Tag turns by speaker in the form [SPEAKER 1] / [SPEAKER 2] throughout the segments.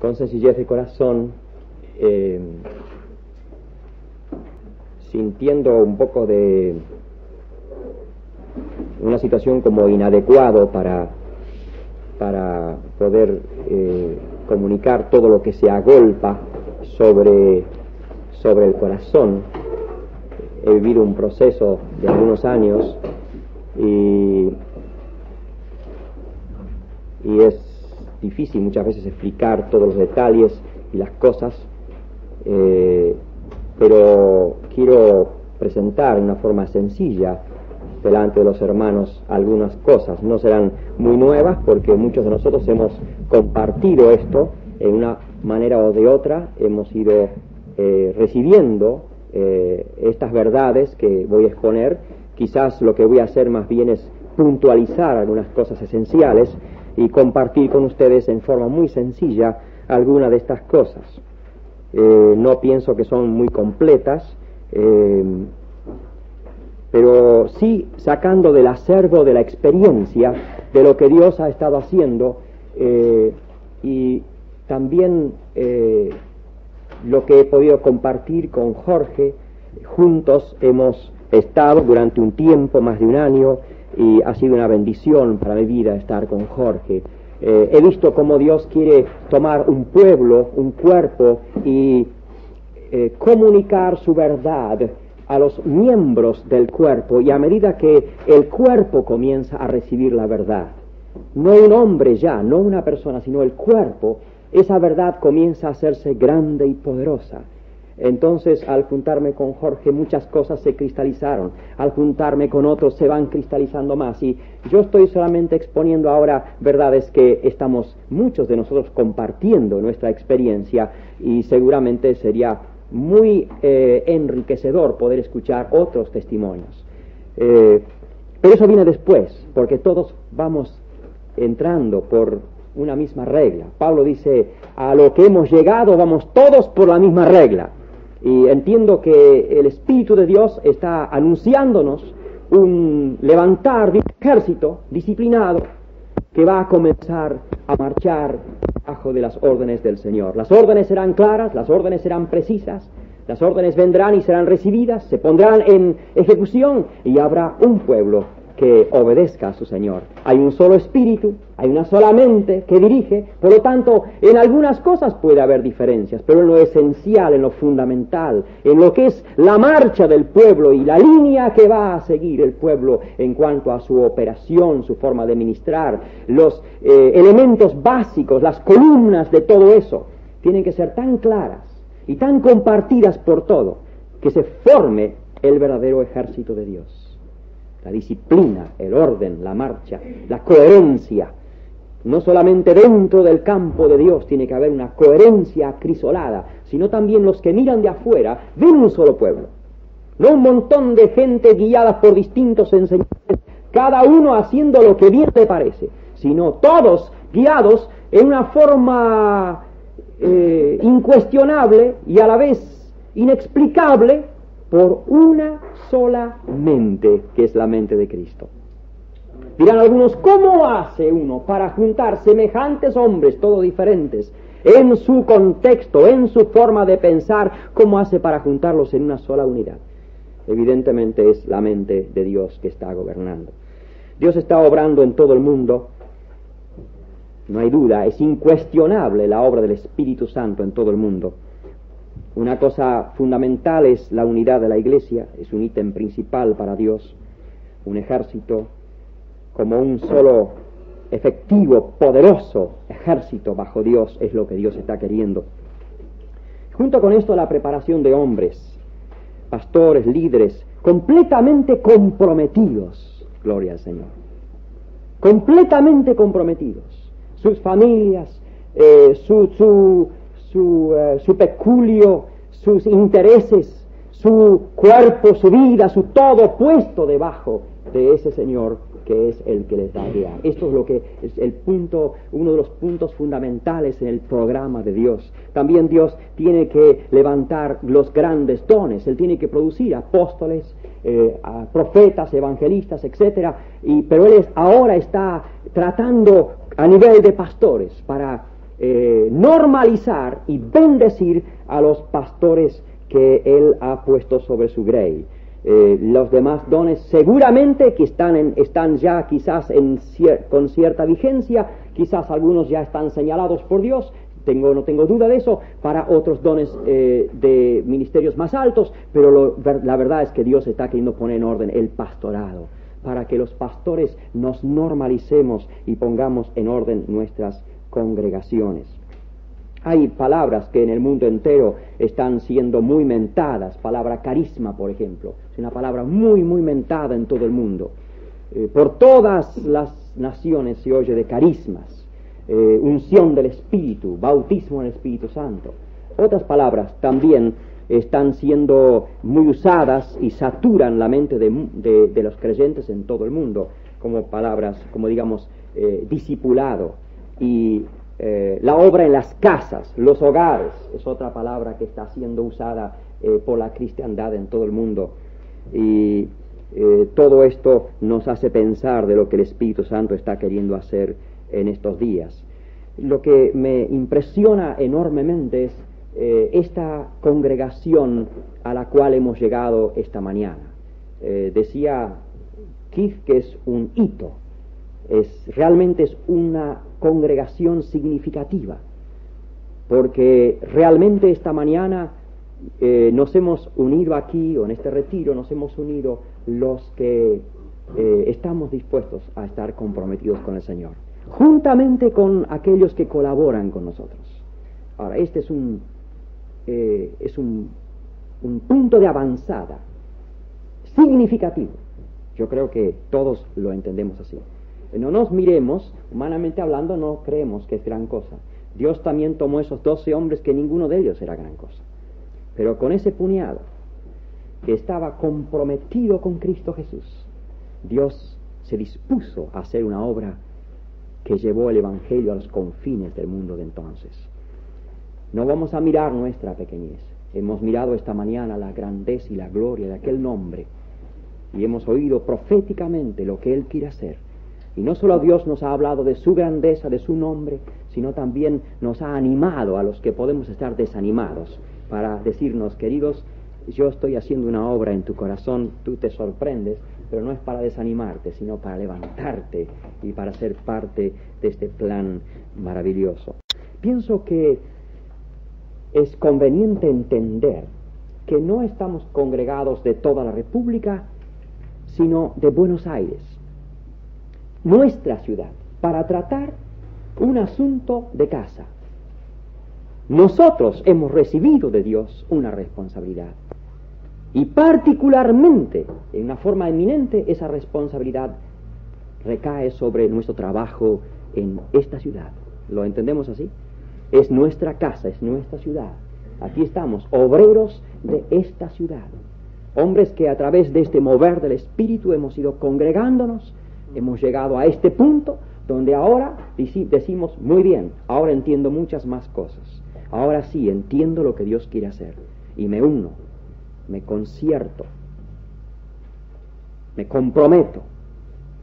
[SPEAKER 1] con sencillez de corazón, sintiendo un poco de una situación como inadecuado para poder comunicar todo lo que se agolpa sobre el corazón. He vivido un proceso de algunos años y es difícil muchas veces explicar todos los detalles y las cosas, pero quiero presentar de una forma sencilla delante de los hermanos algunas cosas. No serán muy nuevas porque muchos de nosotros hemos compartido esto en una manera o de otra, hemos ido recibiendo estas verdades que voy a exponer. Quizás lo que voy a hacer más bien es puntualizar algunas cosas esenciales y compartir con ustedes en forma muy sencilla alguna de estas cosas. No pienso que son muy completas, pero sí sacando del acervo de la experiencia de lo que Dios ha estado haciendo, y también lo que he podido compartir con Jorge. Juntos hemos estado durante un tiempo, más de un año, y ha sido una bendición para mi vida estar con Jorge. He visto cómo Dios quiere tomar un pueblo, un cuerpo, y comunicar su verdad a los miembros del cuerpo, y a medida que el cuerpo comienza a recibir la verdad, no un hombre ya, no una persona, sino el cuerpo, esa verdad comienza a hacerse grande y poderosa. Entonces, al juntarme con Jorge, muchas cosas se cristalizaron. Al juntarme con otros, se van cristalizando más. Y yo estoy solamente exponiendo ahora verdades que estamos muchos de nosotros compartiendo nuestra experiencia, y seguramente sería muy enriquecedor poder escuchar otros testimonios. Pero eso viene después, porque todos vamos entrando por una misma regla. Pablo dice, a lo que hemos llegado vamos todos por la misma regla. Y entiendo que el Espíritu de Dios está anunciándonos un levantar de un ejército disciplinado que va a comenzar a marchar bajo de las órdenes del Señor. Las órdenes serán claras, las órdenes serán precisas, las órdenes vendrán y serán recibidas, se pondrán en ejecución, y habrá un pueblo que obedezca a su Señor. Hay un solo espíritu, hay una sola mente que dirige. Por lo tanto, en algunas cosas puede haber diferencias, pero en lo esencial, en lo fundamental, en lo que es la marcha del pueblo y la línea que va a seguir el pueblo en cuanto a su operación, su forma de ministrar, los elementos básicos, las columnas de todo eso, tienen que ser tan claras y tan compartidas por todo, que se forme el verdadero ejército de Dios. La disciplina, el orden, la marcha, la coherencia. No solamente dentro del campo de Dios tiene que haber una coherencia acrisolada, sino también los que miran de afuera ven un solo pueblo. No un montón de gente guiada por distintos enseñantes, cada uno haciendo lo que bien le parece, sino todos guiados en una forma incuestionable y a la vez inexplicable por una sola mente, que es la mente de Cristo. Dirán algunos, ¿cómo hace uno para juntar semejantes hombres, todos diferentes, en su contexto, en su forma de pensar? ¿Cómo hace para juntarlos en una sola unidad? Evidentemente es la mente de Dios que está gobernando. Dios está obrando en todo el mundo, no hay duda, es incuestionable la obra del Espíritu Santo en todo el mundo. Una cosa fundamental es la unidad de la Iglesia, es un ítem principal para Dios. Un ejército como un solo efectivo, poderoso ejército bajo Dios es lo que Dios está queriendo. Junto con esto, la preparación de hombres, pastores, líderes, completamente comprometidos, gloria al Señor, completamente comprometidos. Sus familias, su peculio, sus intereses, su cuerpo, su vida, su todo puesto debajo de ese Señor que es el que les da guía. Esto es lo que es el punto, uno de los puntos fundamentales en el programa de Dios. También Dios tiene que levantar los grandes dones. Él tiene que producir apóstoles, profetas, evangelistas, etcétera. Pero Él ahora está tratando a nivel de pastores para normalizar y bendecir a los pastores que Él ha puesto sobre su grey. Los demás dones seguramente que están ya quizás con cierta vigencia, quizás algunos ya están señalados por Dios, no tengo duda de eso, para otros dones de ministerios más altos, pero la verdad es que Dios está queriendo poner en orden el pastorado, para que los pastores nos normalicemos y pongamos en orden nuestras congregaciones. Hay palabras que en el mundo entero están siendo muy mentadas. Palabra carisma, por ejemplo, es una palabra muy, muy mentada en todo el mundo. Por todas las naciones se oye de carismas, unción del Espíritu, bautismo en el Espíritu Santo. Otras palabras también están siendo muy usadas y saturan la mente de los creyentes en todo el mundo, como palabras, como digamos, discipulado y la obra en las casas, los hogares, es otra palabra que está siendo usada por la cristiandad en todo el mundo. Y todo esto nos hace pensar de lo que el Espíritu Santo está queriendo hacer en estos días. Lo que me impresiona enormemente es esta congregación a la cual hemos llegado esta mañana. Decía Keith que es un hito. Realmente es una congregación significativa, porque realmente esta mañana nos hemos unido aquí, o en este retiro nos hemos unido los que estamos dispuestos a estar comprometidos con el Señor, juntamente con aquellos que colaboran con nosotros. Ahora, este es un punto de avanzada significativo. Yo creo que todos lo entendemos así. No nos miremos, humanamente hablando, no creemos que es gran cosa. Dios también tomó esos 12 hombres que ninguno de ellos era gran cosa. Pero con ese puñado que estaba comprometido con Cristo Jesús, Dios se dispuso a hacer una obra que llevó el Evangelio a los confines del mundo de entonces. No vamos a mirar nuestra pequeñez. Hemos mirado esta mañana la grandeza y la gloria de aquel nombre y hemos oído proféticamente lo que Él quiere hacer. Y no solo Dios nos ha hablado de su grandeza, de su nombre, sino también nos ha animado a los que podemos estar desanimados para decirnos, queridos, yo estoy haciendo una obra en tu corazón, tú te sorprendes, pero no es para desanimarte, sino para levantarte y para ser parte de este plan maravilloso. Pienso que es conveniente entender que no estamos congregados de toda la República, sino de Buenos Aires, nuestra ciudad, para tratar un asunto de casa. Nosotros hemos recibido de Dios una responsabilidad y particularmente, en una forma eminente, esa responsabilidad recae sobre nuestro trabajo en esta ciudad. ¿Lo entendemos así? Es nuestra casa, es nuestra ciudad. Aquí estamos, obreros de esta ciudad, hombres que a través de este mover del Espíritu hemos ido congregándonos. Hemos llegado a este punto donde ahora decimos, muy bien, ahora entiendo muchas más cosas. Ahora sí entiendo lo que Dios quiere hacer. Y me uno, me concierto, me comprometo.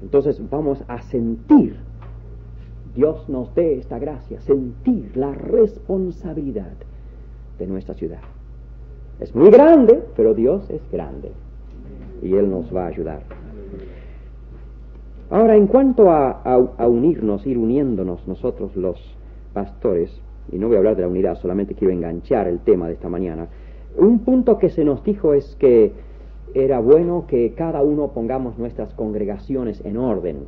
[SPEAKER 1] Entonces vamos a sentir, Dios nos dé esta gracia, sentir la responsabilidad de nuestra ciudad. Es muy grande, pero Dios es grande. Y Él nos va a ayudar. Ahora, en cuanto a unirnos, ir uniéndonos nosotros los pastores, y no voy a hablar de la unidad, solamente quiero enganchar el tema de esta mañana, un punto que se nos dijo es que era bueno que cada uno pongamos nuestras congregaciones en orden.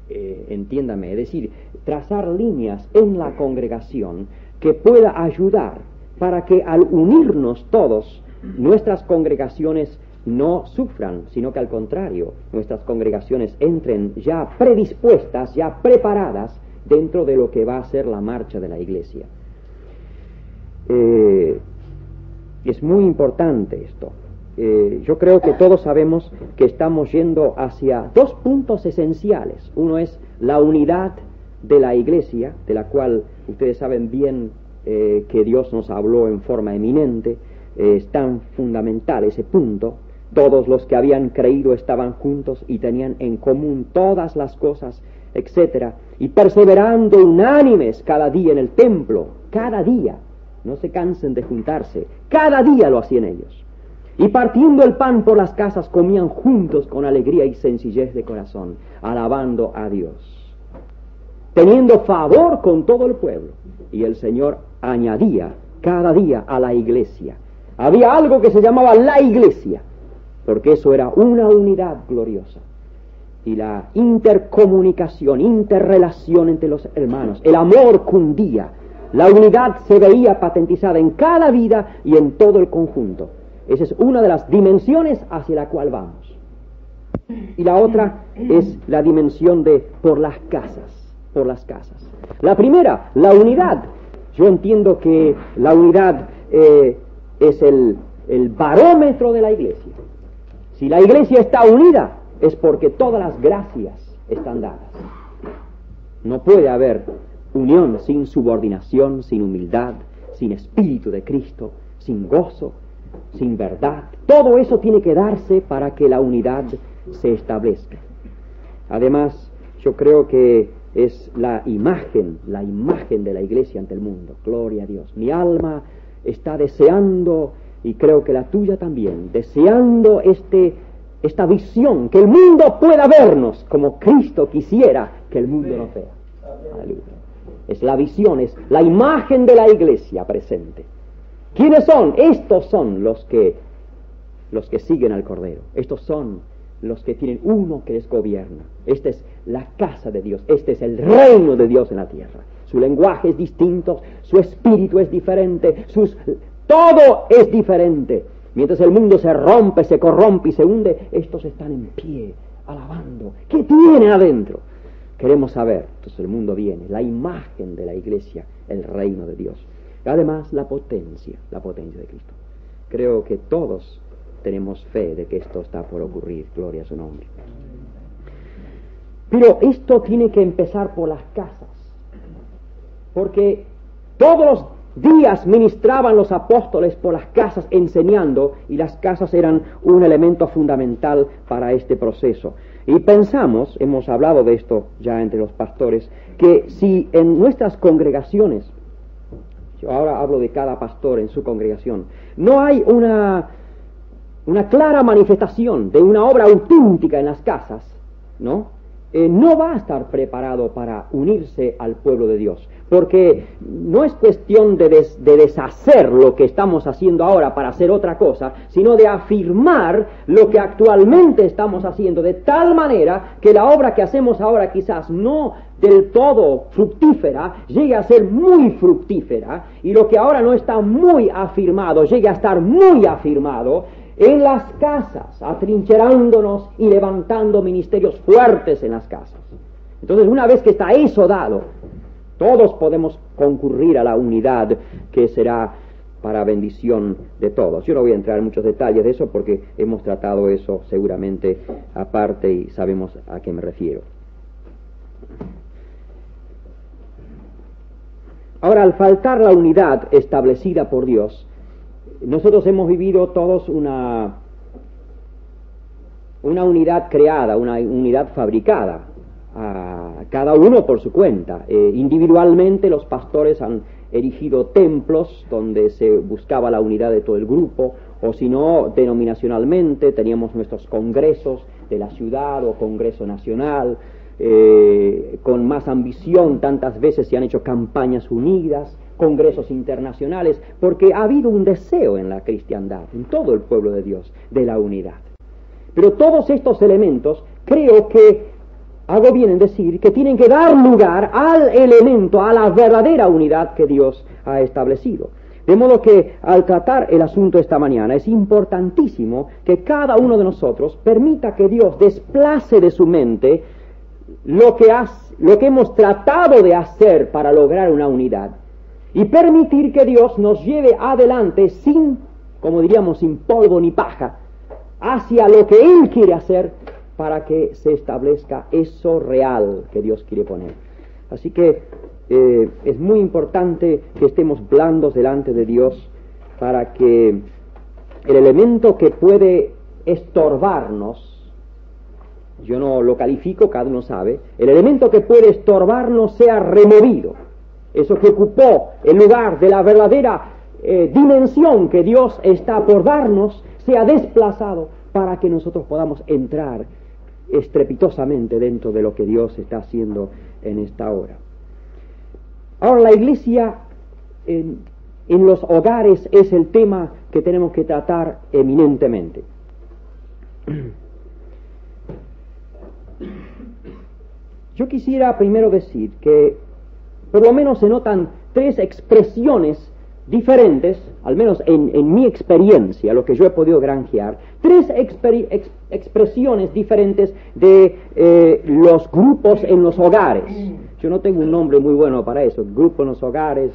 [SPEAKER 1] Entiéndame, es decir, trazar líneas en la congregación que pueda ayudar para que al unirnos todos, nuestras congregaciones no sufran, sino que al contrario, nuestras congregaciones entren ya predispuestas, ya preparadas dentro de lo que va a ser la marcha de la iglesia. Es muy importante esto. Yo creo que todos sabemos que estamos yendo hacia dos puntos esenciales. Uno es la unidad de la iglesia, de la cual ustedes saben bien que Dios nos habló en forma eminente. Es tan fundamental ese punto. Todos los que habían creído estaban juntos y tenían en común todas las cosas etc. Y perseverando unánimes cada día en el templo, cada día, no se cansen de juntarse, cada día lo hacían ellos. Y partiendo el pan por las casas, comían juntos con alegría y sencillez de corazón, alabando a Dios, teniendo favor con todo el pueblo. Y el Señor añadía cada día a la iglesia. Había algo que se llamaba la iglesia, porque eso era una unidad gloriosa. Y la intercomunicación, interrelación entre los hermanos, el amor cundía, la unidad se veía patentizada en cada vida y en todo el conjunto. Esa es una de las dimensiones hacia la cual vamos. Y la otra es la dimensión de por las casas, por las casas. La primera, la unidad. Yo entiendo que la unidad es el barómetro de la iglesia. Si la iglesia está unida, es porque todas las gracias están dadas. No puede haber unión sin subordinación, sin humildad, sin espíritu de Cristo, sin gozo, sin verdad. Todo eso tiene que darse para que la unidad se establezca. Además, yo creo que es la imagen de la iglesia ante el mundo. Gloria a Dios. Mi alma está deseando, y creo que la tuya también, deseando esta visión, que el mundo pueda vernos como Cristo quisiera que el mundo nos vea. Aleluya. Es la visión, es la imagen de la iglesia presente. ¿Quiénes son? Estos son los que siguen al Cordero. Estos son los que tienen uno que les gobierna. Esta es la casa de Dios. Este es el reino de Dios en la tierra. Su lenguaje es distinto, su espíritu es diferente, todo es diferente. Mientras el mundo se rompe, se corrompe y se hunde, estos están en pie, alabando. ¿Qué tienen adentro? Queremos saber. Entonces el mundo viene, la imagen de la iglesia, el reino de Dios. Además, la potencia de Cristo. Creo que todos tenemos fe de que esto está por ocurrir, gloria a su nombre. Pero esto tiene que empezar por las casas, porque todos los días ministraban los apóstoles por las casas enseñando, y las casas eran un elemento fundamental para este proceso. Y pensamos, hemos hablado de esto ya entre los pastores, que si en nuestras congregaciones, yo ahora hablo de cada pastor en su congregación, no hay una clara manifestación de una obra auténtica en las casas, ¿no? No va a estar preparado para unirse al pueblo de Dios, porque no es cuestión de deshacer lo que estamos haciendo ahora para hacer otra cosa, sino de afirmar lo que actualmente estamos haciendo, de tal manera que la obra que hacemos ahora quizás no del todo fructífera, llegue a ser muy fructífera, y lo que ahora no está muy afirmado, llegue a estar muy afirmado en las casas, atrincherándonos y levantando ministerios fuertes en las casas. Entonces, una vez que está eso dado, todos podemos concurrir a la unidad que será para bendición de todos. Yo no voy a entrar en muchos detalles de eso porque hemos tratado eso seguramente aparte y sabemos a qué me refiero. Ahora, al faltar la unidad establecida por Dios, nosotros hemos vivido todos una unidad creada, una unidad fabricada, cada uno por su cuenta. Individualmente los pastores han erigido templos donde se buscaba la unidad de todo el grupo, o si no, denominacionalmente teníamos nuestros congresos de la ciudad o congreso nacional. Con más ambición tantas veces se han hecho campañas unidas, congresos internacionales, porque ha habido un deseo en la cristiandad, en todo el pueblo de Dios, de la unidad. Pero todos estos elementos, creo que hago bien en decir que tienen que dar lugar al elemento, a la verdadera unidad que Dios ha establecido. De modo que al tratar el asunto esta mañana es importantísimo que cada uno de nosotros permita que Dios desplace de su mente lo que hemos tratado de hacer para lograr una unidad, y permitir que Dios nos lleve adelante sin, como diríamos, sin polvo ni paja, hacia lo que Él quiere hacer para que se establezca eso real que Dios quiere poner. Así que es muy importante que estemos blandos delante de Dios para que el elemento que puede estorbarnos yo no lo califico, cada uno sabe, el elemento que puede estorbarnos sea removido. Eso que ocupó el lugar de la verdadera dimensión que Dios está por darnos, sea desplazado para que nosotros podamos entrar estrepitosamente dentro de lo que Dios está haciendo en esta hora. Ahora, la iglesia en los hogares es el tema que tenemos que tratar eminentemente. Yo quisiera primero decir que por lo menos se notan tres expresiones diferentes, al menos en mi experiencia, lo que yo he podido granjear, tres expresiones diferentes de los grupos en los hogares. Yo no tengo un nombre muy bueno para eso, grupo en los hogares,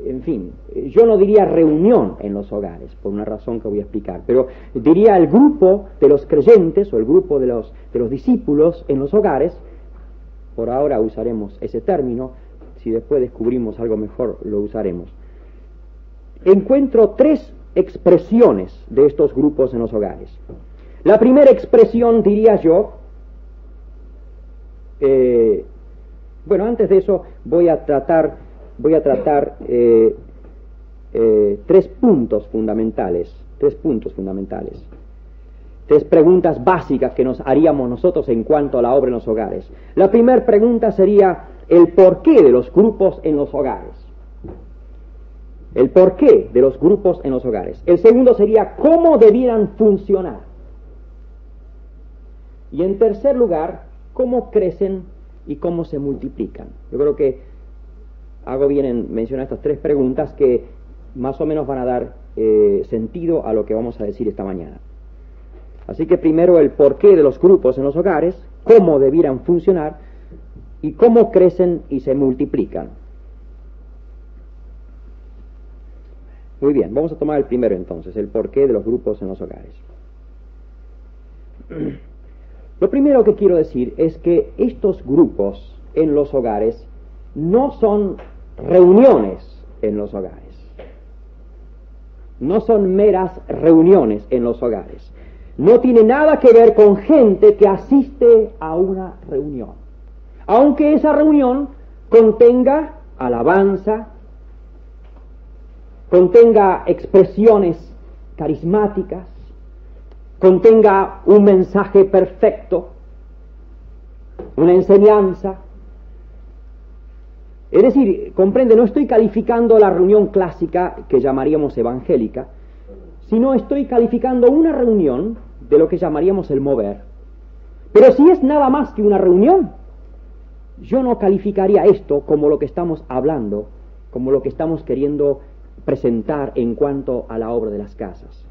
[SPEAKER 1] en fin, yo no diría reunión en los hogares, por una razón que voy a explicar, pero diría el grupo de los creyentes o el grupo de los discípulos en los hogares. Por ahora usaremos ese término, si después descubrimos algo mejor lo usaremos. Encuentro tres expresiones de estos grupos en los hogares. La primera expresión, diría yo, bueno, antes de eso voy a tratar tres puntos fundamentales, tres preguntas básicas que nos haríamos nosotros en cuanto a la obra en los hogares. La primera pregunta sería el porqué de los grupos en los hogares. El porqué de los grupos en los hogares. El segundo sería cómo debieran funcionar. Y en tercer lugar, cómo crecen y cómo se multiplican. Yo creo que hago bien en mencionar estas tres preguntas que más o menos van a dar sentido a lo que vamos a decir esta mañana. Así que primero el porqué de los grupos en los hogares, cómo debieran funcionar y cómo crecen y se multiplican. Muy bien, vamos a tomar el primero entonces, el porqué de los grupos en los hogares. Lo primero que quiero decir es que estos grupos en los hogares no son reuniones en los hogares. No son meras reuniones en los hogares. No tiene nada que ver con gente que asiste a una reunión. Aunque esa reunión contenga alabanza, contenga expresiones carismáticas, contenga un mensaje perfecto, una enseñanza. Es decir, comprende, no estoy calificando la reunión clásica que llamaríamos evangélica, sino estoy calificando una reunión de lo que llamaríamos el mover. Pero si es nada más que una reunión, yo no calificaría esto como lo que estamos hablando, como lo que estamos queriendo presentar en cuanto a la obra de las casas.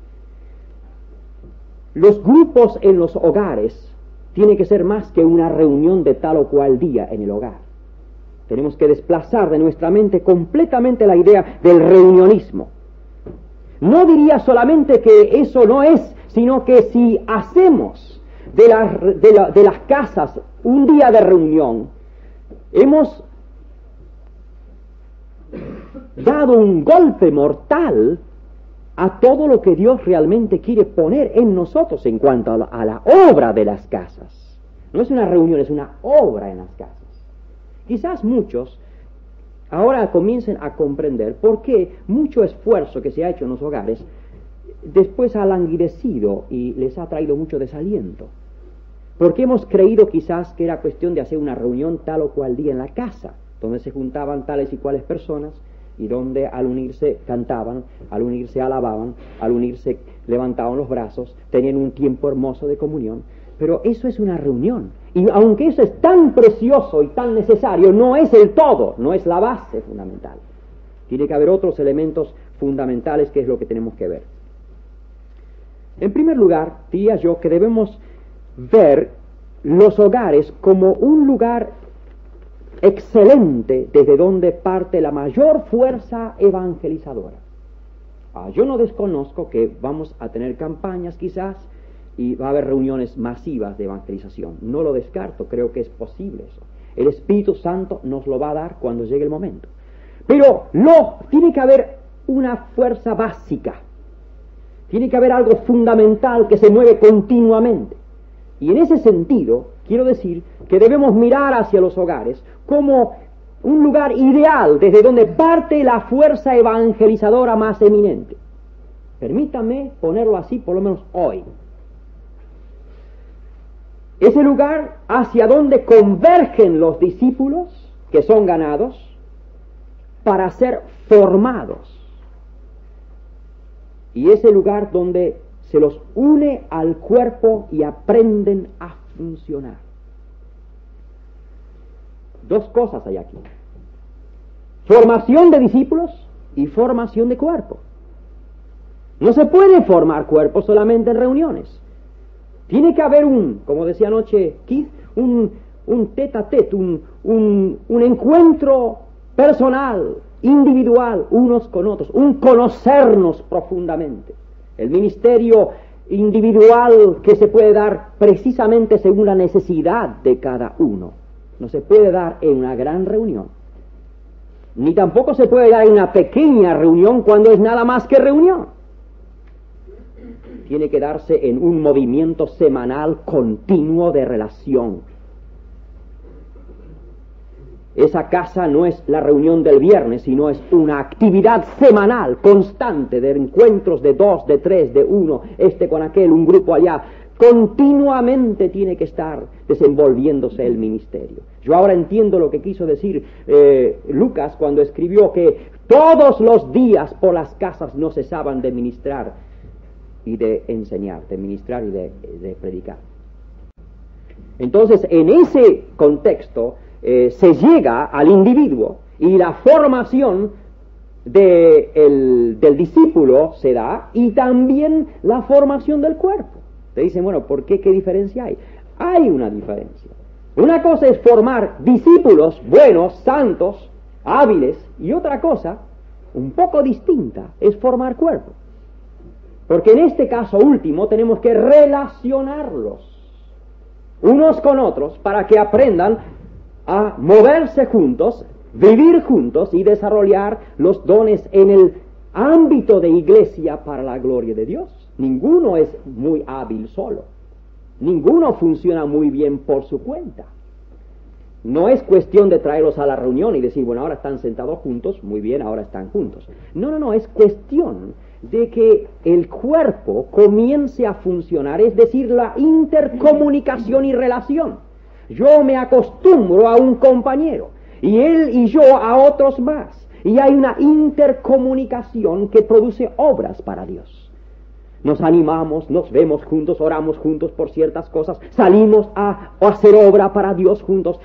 [SPEAKER 1] Los grupos en los hogares tienen que ser más que una reunión de tal o cual día en el hogar. Tenemos que desplazar de nuestra mente completamente la idea del reunionismo. No diría solamente que eso no es, sino que si hacemos de las casas un día de reunión, hemos dado un golpe mortal a todo lo que Dios realmente quiere poner en nosotros en cuanto a la obra de las casas. No es una reunión, es una obra en las casas. Quizás muchos ahora comiencen a comprender por qué mucho esfuerzo que se ha hecho en los hogares después ha languidecido y les ha traído mucho desaliento. Porque hemos creído quizás que era cuestión de hacer una reunión tal o cual día en la casa, donde se juntaban tales y cuales personas y donde al unirse cantaban, al unirse alababan, al unirse levantaban los brazos, tenían un tiempo hermoso de comunión. Pero eso es una reunión. Y aunque eso es tan precioso y tan necesario, no es el todo, no es la base fundamental. Tiene que haber otros elementos fundamentales que es lo que tenemos que ver. En primer lugar, diría yo que debemos ver los hogares como un lugar excelente desde donde parte la mayor fuerza evangelizadora. Yo no desconozco que vamos a tener campañas quizás y va a haber reuniones masivas de evangelización. No lo descarto, creo que es posible eso. El Espíritu Santo nos lo va a dar cuando llegue el momento. Pero tiene que haber una fuerza básica. Tiene que haber algo fundamental que se mueve continuamente. Y en ese sentido, quiero decir que debemos mirar hacia los hogares como un lugar ideal desde donde parte la fuerza evangelizadora más eminente. Permítame ponerlo así, por lo menos hoy. Ese lugar hacia donde convergen los discípulos que son ganados para ser formados. Y ese lugar donde se los une al cuerpo y aprenden a funcionar. Dos cosas hay aquí: formación de discípulos y formación de cuerpo. No se puede formar cuerpo solamente en reuniones. Tiene que haber como decía anoche Keith, un tete-a-tete, un encuentro personal, individual, unos con otros, un conocernos profundamente. El ministerio individual que se puede dar precisamente según la necesidad de cada uno. No se puede dar en una gran reunión. Ni tampoco se puede dar en una pequeña reunión cuando es nada más que reunión. Tiene que darse en un movimiento semanal continuo de relación. Esa casa no es la reunión del viernes, sino es una actividad semanal, constante, de encuentros de 2, de 3, de 1, con aquel, un grupo allá. Continuamente tiene que estar desenvolviéndose el ministerio. Yo ahora entiendo lo que quiso decir Lucas cuando escribió que todos los días por las casas no cesaban de ministrar y de enseñar, de ministrar y de predicar. Entonces, en ese contexto, se llega al individuo y la formación del discípulo se da, y también la formación del cuerpo. Te dicen, bueno, ¿por qué? ¿Qué diferencia hay? Hay una diferencia. Una cosa es formar discípulos buenos, santos, hábiles, y otra cosa, un poco distinta, es formar cuerpo. Porque en este caso último tenemos que relacionarlos unos con otros para que aprendan a moverse juntos, vivir juntos y desarrollar los dones en el ámbito de iglesia para la gloria de Dios. Ninguno es muy hábil solo. Ninguno funciona muy bien por su cuenta. No es cuestión de traerlos a la reunión y decir, bueno, ahora están sentados juntos, muy bien, ahora están juntos. No, es cuestión de que el cuerpo comience a funcionar, es decir, la intercomunicación y relación. Yo me acostumbro a un compañero, y él y yo a otros más, y hay una intercomunicación que produce obras para Dios. Nos animamos, nos vemos juntos, oramos juntos por ciertas cosas, salimos a hacer obra para Dios juntos.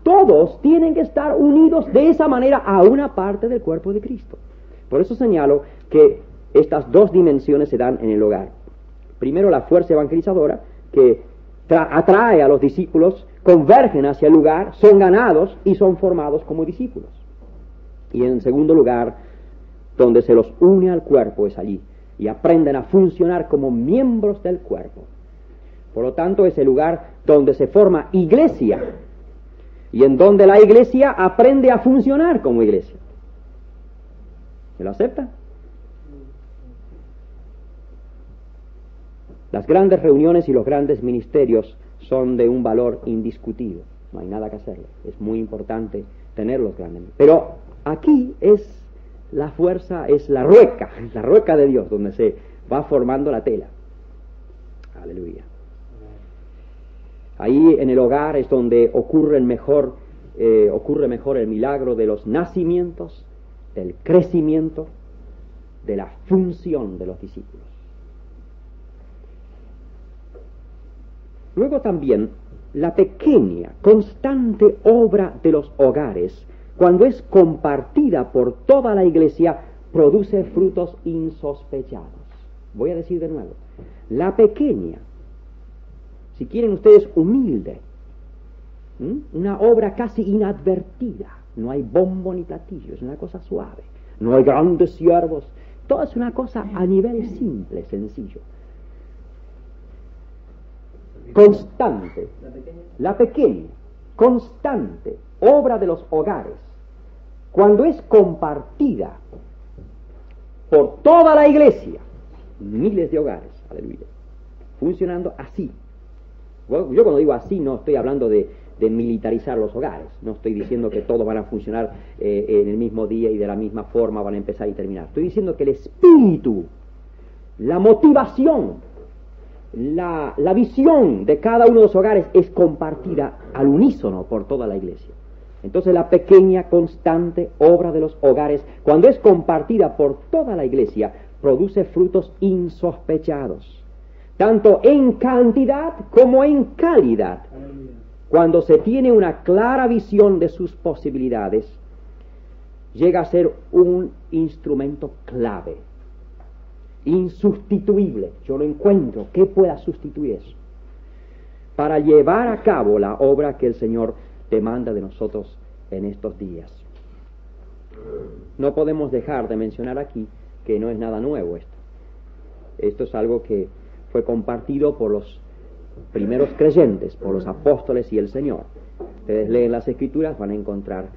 [SPEAKER 1] Todos tienen que estar unidos de esa manera a una parte del cuerpo de Cristo. Por eso señalo que estas dos dimensiones se dan en el hogar. Primero, la fuerza evangelizadora que atrae a los discípulos, convergen hacia el lugar, son ganados y son formados como discípulos. Y en segundo lugar, donde se los une al cuerpo es allí, y aprenden a funcionar como miembros del cuerpo. Por lo tanto, es el lugar donde se forma iglesia, y en donde la iglesia aprende a funcionar como iglesia. ¿Me lo acepta? Las grandes reuniones y los grandes ministerios son de un valor indiscutible. No hay nada que hacerle. Es muy importante tenerlos grandes. Pero aquí es la fuerza, es la rueca de Dios, donde se va formando la tela. Aleluya. Ahí en el hogar es donde ocurre mejor el milagro de los nacimientos, del crecimiento, de la función de los discípulos. Luego también la pequeña, constante obra de los hogares, cuando es compartida por toda la iglesia, produce frutos insospechados. Voy a decir de nuevo, la pequeña, si quieren ustedes, humilde, una obra casi inadvertida, no hay bombo ni platillo, es una cosa suave, no hay grandes siervos, todo es una cosa a nivel simple, sencillo. Constante, la pequeña, constante obra de los hogares, cuando es compartida por toda la iglesia, miles de hogares, aleluya, funcionando así, Yo cuando digo así no estoy hablando de militarizar los hogares, no estoy diciendo que todos van a funcionar en el mismo día y de la misma forma van a empezar y terminar. Estoy diciendo que el espíritu, la motivación, la visión de cada uno de los hogares es compartida al unísono por toda la iglesia. Entonces la pequeña, constante obra de los hogares, cuando es compartida por toda la iglesia, produce frutos insospechados, tanto en cantidad como en calidad. Cuando se tiene una clara visión de sus posibilidades, llega a ser un instrumento clave, insustituible. Yo no encuentro que pueda sustituir eso, para llevar a cabo la obra que el Señor demanda de nosotros en estos días. No podemos dejar de mencionar aquí que no es nada nuevo esto. Esto es algo que fue compartido por los primeros creyentes, por los apóstoles y el Señor. Ustedes leen las Escrituras, van a encontrar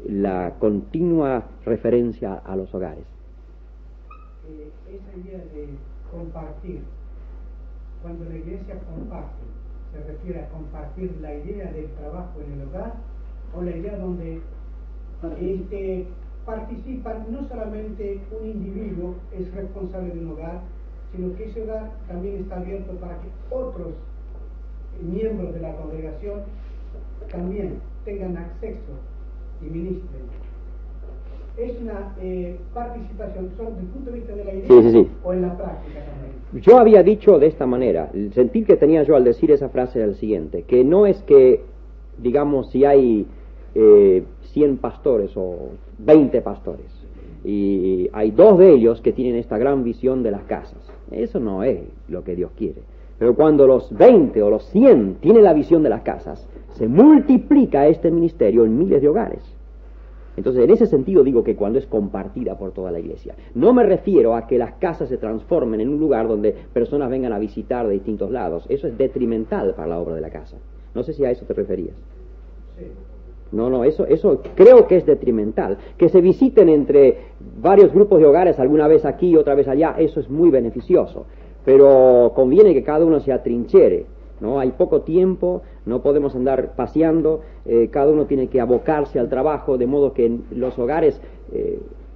[SPEAKER 1] la continua referencia a los hogares.
[SPEAKER 2] Esa idea de compartir, cuando la iglesia comparte, ¿se refiere a compartir la idea del trabajo en el hogar o la idea donde participan no solamente un individuo es responsable de un hogar, sino que ese hogar también está abierto para que otros miembros de la congregación también tengan acceso y ministren? ¿Es una participación solo desde el punto de vista de la idea
[SPEAKER 1] Sí.
[SPEAKER 2] o en la práctica también?
[SPEAKER 1] Yo había dicho de esta manera, el sentir que tenía yo al decir esa frase era el siguiente, que no es que, digamos, si hay 100 pastores o 20 pastores y hay 2 de ellos que tienen esta gran visión de las casas, eso no es lo que Dios quiere. Pero cuando los 20 o los 100 tienen la visión de las casas, se multiplica este ministerio en miles de hogares. Entonces, en ese sentido digo que cuando es compartida por toda la iglesia, no me refiero a que las casas se transformen en un lugar donde personas vengan a visitar de distintos lados. Eso es detrimental para la obra de la casa. No sé si a eso te referías.
[SPEAKER 2] Sí.
[SPEAKER 1] No, eso creo que es detrimental. Que se visiten entre varios grupos de hogares, alguna vez aquí y otra vez allá, eso es muy beneficioso. Pero conviene que cada uno se atrinchere, ¿no? Hay poco tiempo, no podemos andar paseando, cada uno tiene que abocarse al trabajo, de modo que los hogares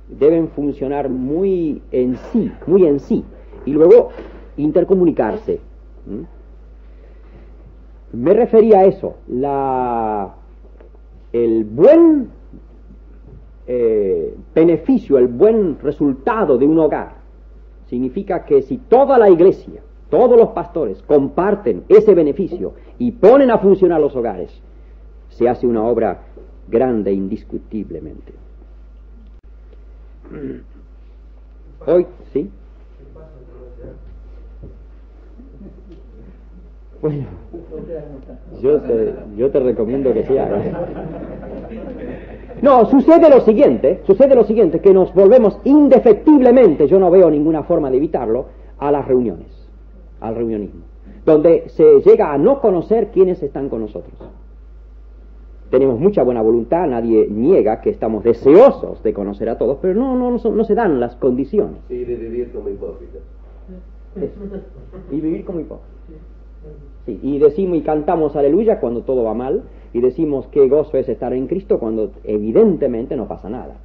[SPEAKER 1] deben funcionar muy en sí, y luego intercomunicarse. Me refería a eso, el buen beneficio, el buen resultado de un hogar, significa que si toda la iglesia, todos los pastores comparten ese beneficio y ponen a funcionar los hogares, se hace una obra grande indiscutiblemente. Hoy, ¿sí? Bueno, yo te recomiendo que sea. No, sucede lo siguiente, que nos volvemos indefectiblemente, yo no veo ninguna forma de evitarlo, a las reuniones, al reunionismo, donde se llega a no conocer quiénes están con nosotros. Tenemos mucha buena voluntad, nadie niega que estamos deseosos de conocer a todos, pero no se dan las condiciones.
[SPEAKER 3] Sí, de vivir como hipócritas.
[SPEAKER 1] Y vivir como hipócritas. Sí, y decimos y cantamos aleluya cuando todo va mal, y decimos qué gozo es estar en Cristo cuando evidentemente no pasa nada.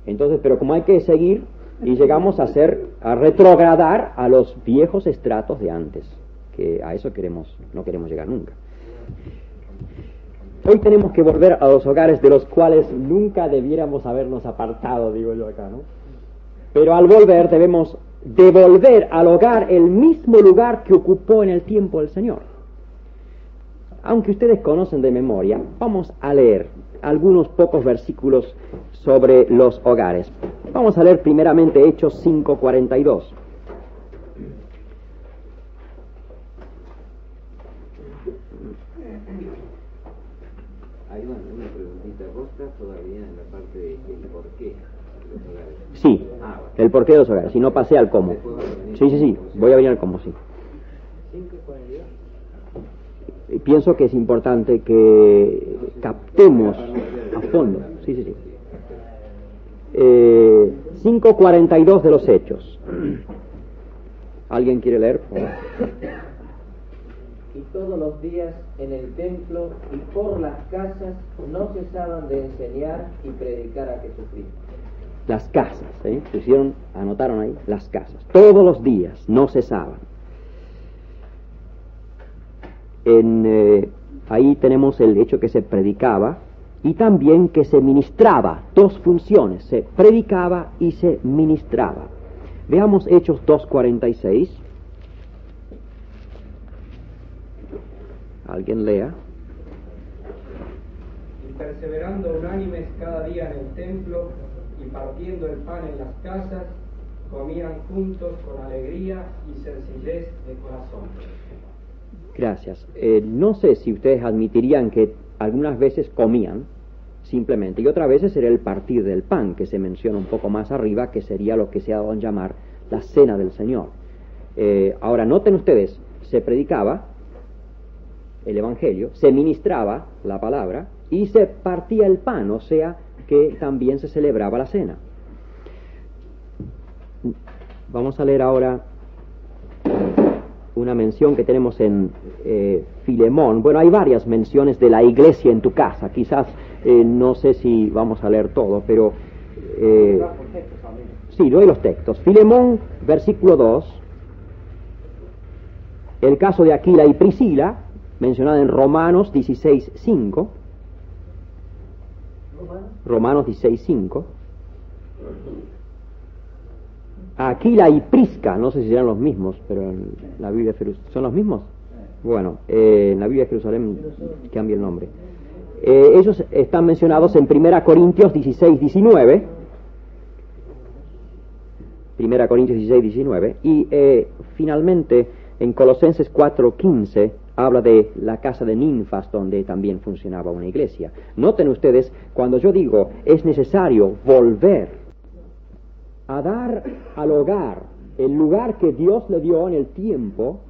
[SPEAKER 1] Entonces, pero como hay que seguir, y llegamos a retrogradar a los viejos estratos de antes, que a eso no queremos llegar nunca. Hoy tenemos que volver a los hogares de los cuales nunca debiéramos habernos apartado, digo yo acá, ¿no? Pero al volver debemos devolver al hogar el mismo lugar que ocupó en el tiempo del Señor. Aunque ustedes conocen de memoria, vamos a leer algunos pocos versículos sobre los hogares. Vamos a leer primeramente Hechos 5:42.
[SPEAKER 3] Hay una preguntita. ¿Vos estás todavía en la parte de el por qué de los hogares?
[SPEAKER 1] Sí, el porqué de los hogares. Si no pasé al cómo. Sí, voy a venir al cómo, sí. Pienso que es importante que captemos a fondo. Sí. 5:42 de los Hechos. ¿Alguien quiere leer?
[SPEAKER 4] y todos los días en el templo y por las casas no cesaban de enseñar y predicar a Jesucristo.
[SPEAKER 1] Las casas, anotaron ahí, las casas. Todos los días, no cesaban. Ahí tenemos el hecho que se predicaba y también que se ministraba. Dos funciones, se predicaba y se ministraba. Veamos Hechos 2:46. ¿Alguien lea?
[SPEAKER 5] Y perseverando unánimes cada día en el templo y partiendo el pan en las casas, comían juntos con alegría y sencillez de corazón.
[SPEAKER 1] Gracias. No sé si ustedes admitirían que algunas veces comían simplemente y otras veces era el partir del pan, que se menciona un poco más arriba, que sería lo que se ha dado a llamar la cena del Señor. Ahora, noten ustedes, se predicaba el Evangelio, se ministraba la palabra y se partía el pan, o sea que también se celebraba la cena. Vamos a leer ahora una mención que tenemos en Filemón. Bueno, hay varias menciones de la iglesia en tu casa, quizás no sé si vamos a leer todo, pero sí, doy los textos. Filemón, versículo 2, el caso de Aquila y Priscila, mencionada en Romanos 16:5. Romanos 16:5. Aquila y Prisca, no sé si serán los mismos, pero en la Biblia de Jerusalén, ¿son los mismos? Bueno, en la Biblia de Jerusalén cambia el nombre. Ellos están mencionados en 1 Corintios 16:19. 1 Corintios 16:19. Y finalmente en Colosenses 4:15 habla de la casa de ninfas donde también funcionaba una iglesia. Noten ustedes, cuando yo digo es necesario volver a dar al hogar el lugar que Dios le dio en el tiempo,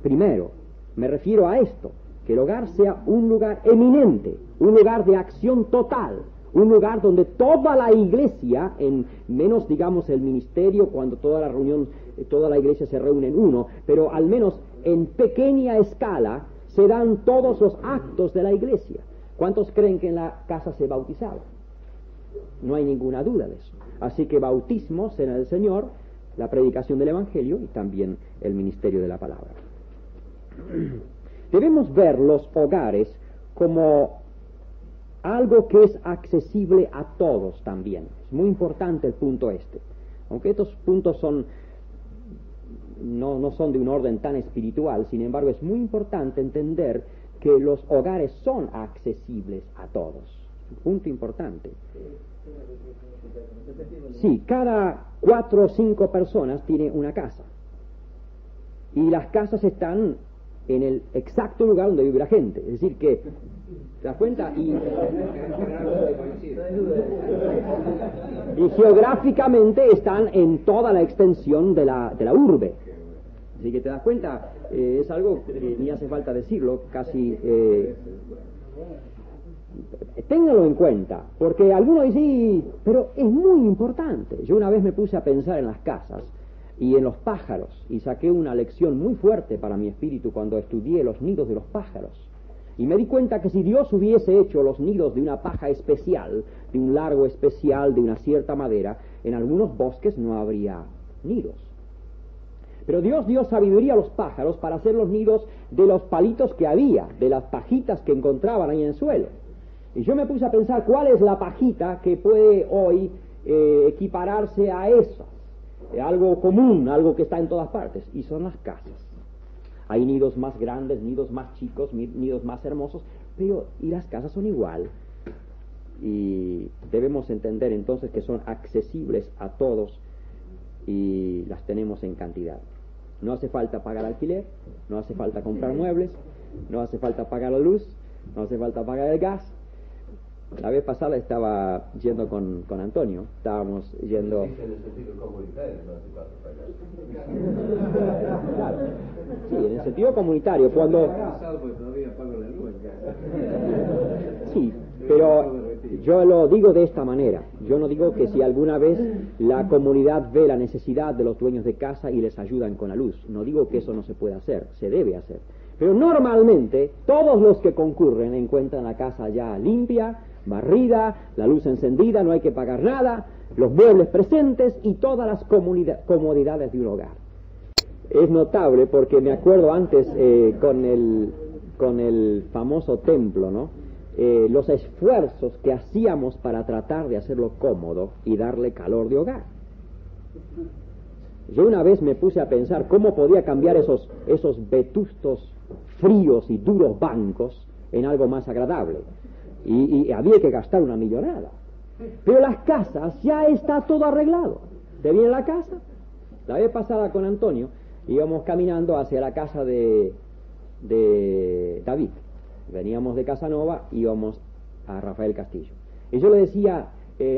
[SPEAKER 1] primero, me refiero a esto, que el hogar sea un lugar eminente, un lugar de acción total, un lugar donde toda la iglesia, en menos digamos el ministerio, cuando toda la reunión, toda la iglesia se reúne en uno, pero al menos en pequeña escala se dan todos los actos de la iglesia. ¿Cuántos creen que en la casa se bautizaba? No hay ninguna duda de eso. Así que bautismo, cena del Señor, la predicación del Evangelio y también el ministerio de la palabra. Debemos ver los hogares como algo que es accesible a todos también. Es muy importante el punto este. Aunque estos puntos no son de un orden tan espiritual, sin embargo es muy importante entender que los hogares son accesibles a todos. Un punto importante. Sí, cada 4 o 5 personas tiene una casa. Y las casas están en el exacto lugar donde vive la gente. Es decir que, ¿te das cuenta? Y geográficamente están en toda la extensión de la urbe. Así que te das cuenta, es algo que ni hace falta decirlo, casi... ténganlo en cuenta, porque algunos dicen, pero es muy importante. Yo una vez me puse a pensar en las casas y en los pájaros, y saqué una lección muy fuerte para mi espíritu cuando estudié los nidos de los pájaros. Y me di cuenta que si Dios hubiese hecho los nidos de una paja especial, de un largo especial, de una cierta madera, en algunos bosques no habría nidos. Pero Dios dio sabiduría a los pájaros para hacer los nidos de los palitos que había, de las pajitas que encontraban ahí en el suelo. Y yo me puse a pensar cuál es la pajita que puede hoy equipararse a eso. Algo común, algo que está en todas partes, y son las casas. Hay nidos más grandes, nidos más chicos, nidos más hermosos, pero y las casas son igual. Y debemos entender entonces que son accesibles a todos y las tenemos en cantidad. No hace falta pagar alquiler, no hace falta comprar muebles, no hace falta pagar la luz, no hace falta pagar el gas. La vez pasada estaba yendo con Antonio, estábamos yendo... Sí, en el sentido comunitario, cuando... Sí, pero yo lo digo de esta manera. Yo no digo que si alguna vez la comunidad ve la necesidad de los dueños de casa y les ayudan con la luz. No digo que eso no se pueda hacer, se debe hacer. Pero normalmente todos los que concurren encuentran la casa ya limpia, barrida, la luz encendida, no hay que pagar nada, los muebles presentes y todas las comodidades de un hogar. Es notable porque me acuerdo antes con el famoso templo, ¿no? Los esfuerzos que hacíamos para tratar de hacerlo cómodo y darle calor de hogar. Yo una vez me puse a pensar cómo podía cambiar esos vetustos, fríos y duros bancos en algo más agradable. Y había que gastar una millonada. Pero las casas ya está todo arreglado. ¿Te viene la casa? La vez pasada con Antonio íbamos caminando hacia la casa de David. Veníamos de Casanova, íbamos a Rafael Castillo. Y yo le decía,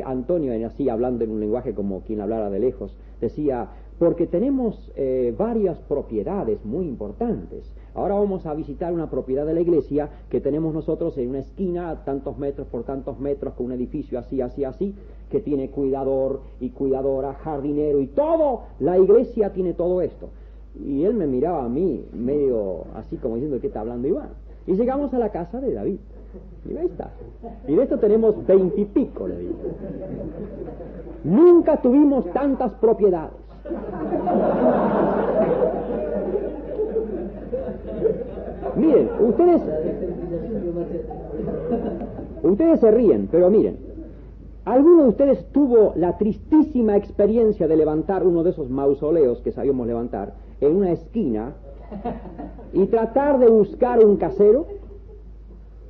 [SPEAKER 1] Antonio, así hablando en un lenguaje como quien hablara de lejos, decía, porque tenemos varias propiedades muy importantes. Ahora vamos a visitar una propiedad de la iglesia que tenemos nosotros en una esquina, tantos metros por tantos metros, con un edificio así, así, así, que tiene cuidador y cuidadora, jardinero y todo. La iglesia tiene todo esto. Y él me miraba a mí, medio así como diciendo, ¿de qué está hablando Iván? Y llegamos a la casa de David. Y ahí está. Y de esto tenemos 20 y pico, le digo. Nunca tuvimos tantas propiedades. Miren, ustedes se ríen, pero miren, ¿alguno de ustedes tuvo la tristísima experiencia de levantar uno de esos mausoleos que sabíamos levantar en una esquina y tratar de buscar un casero?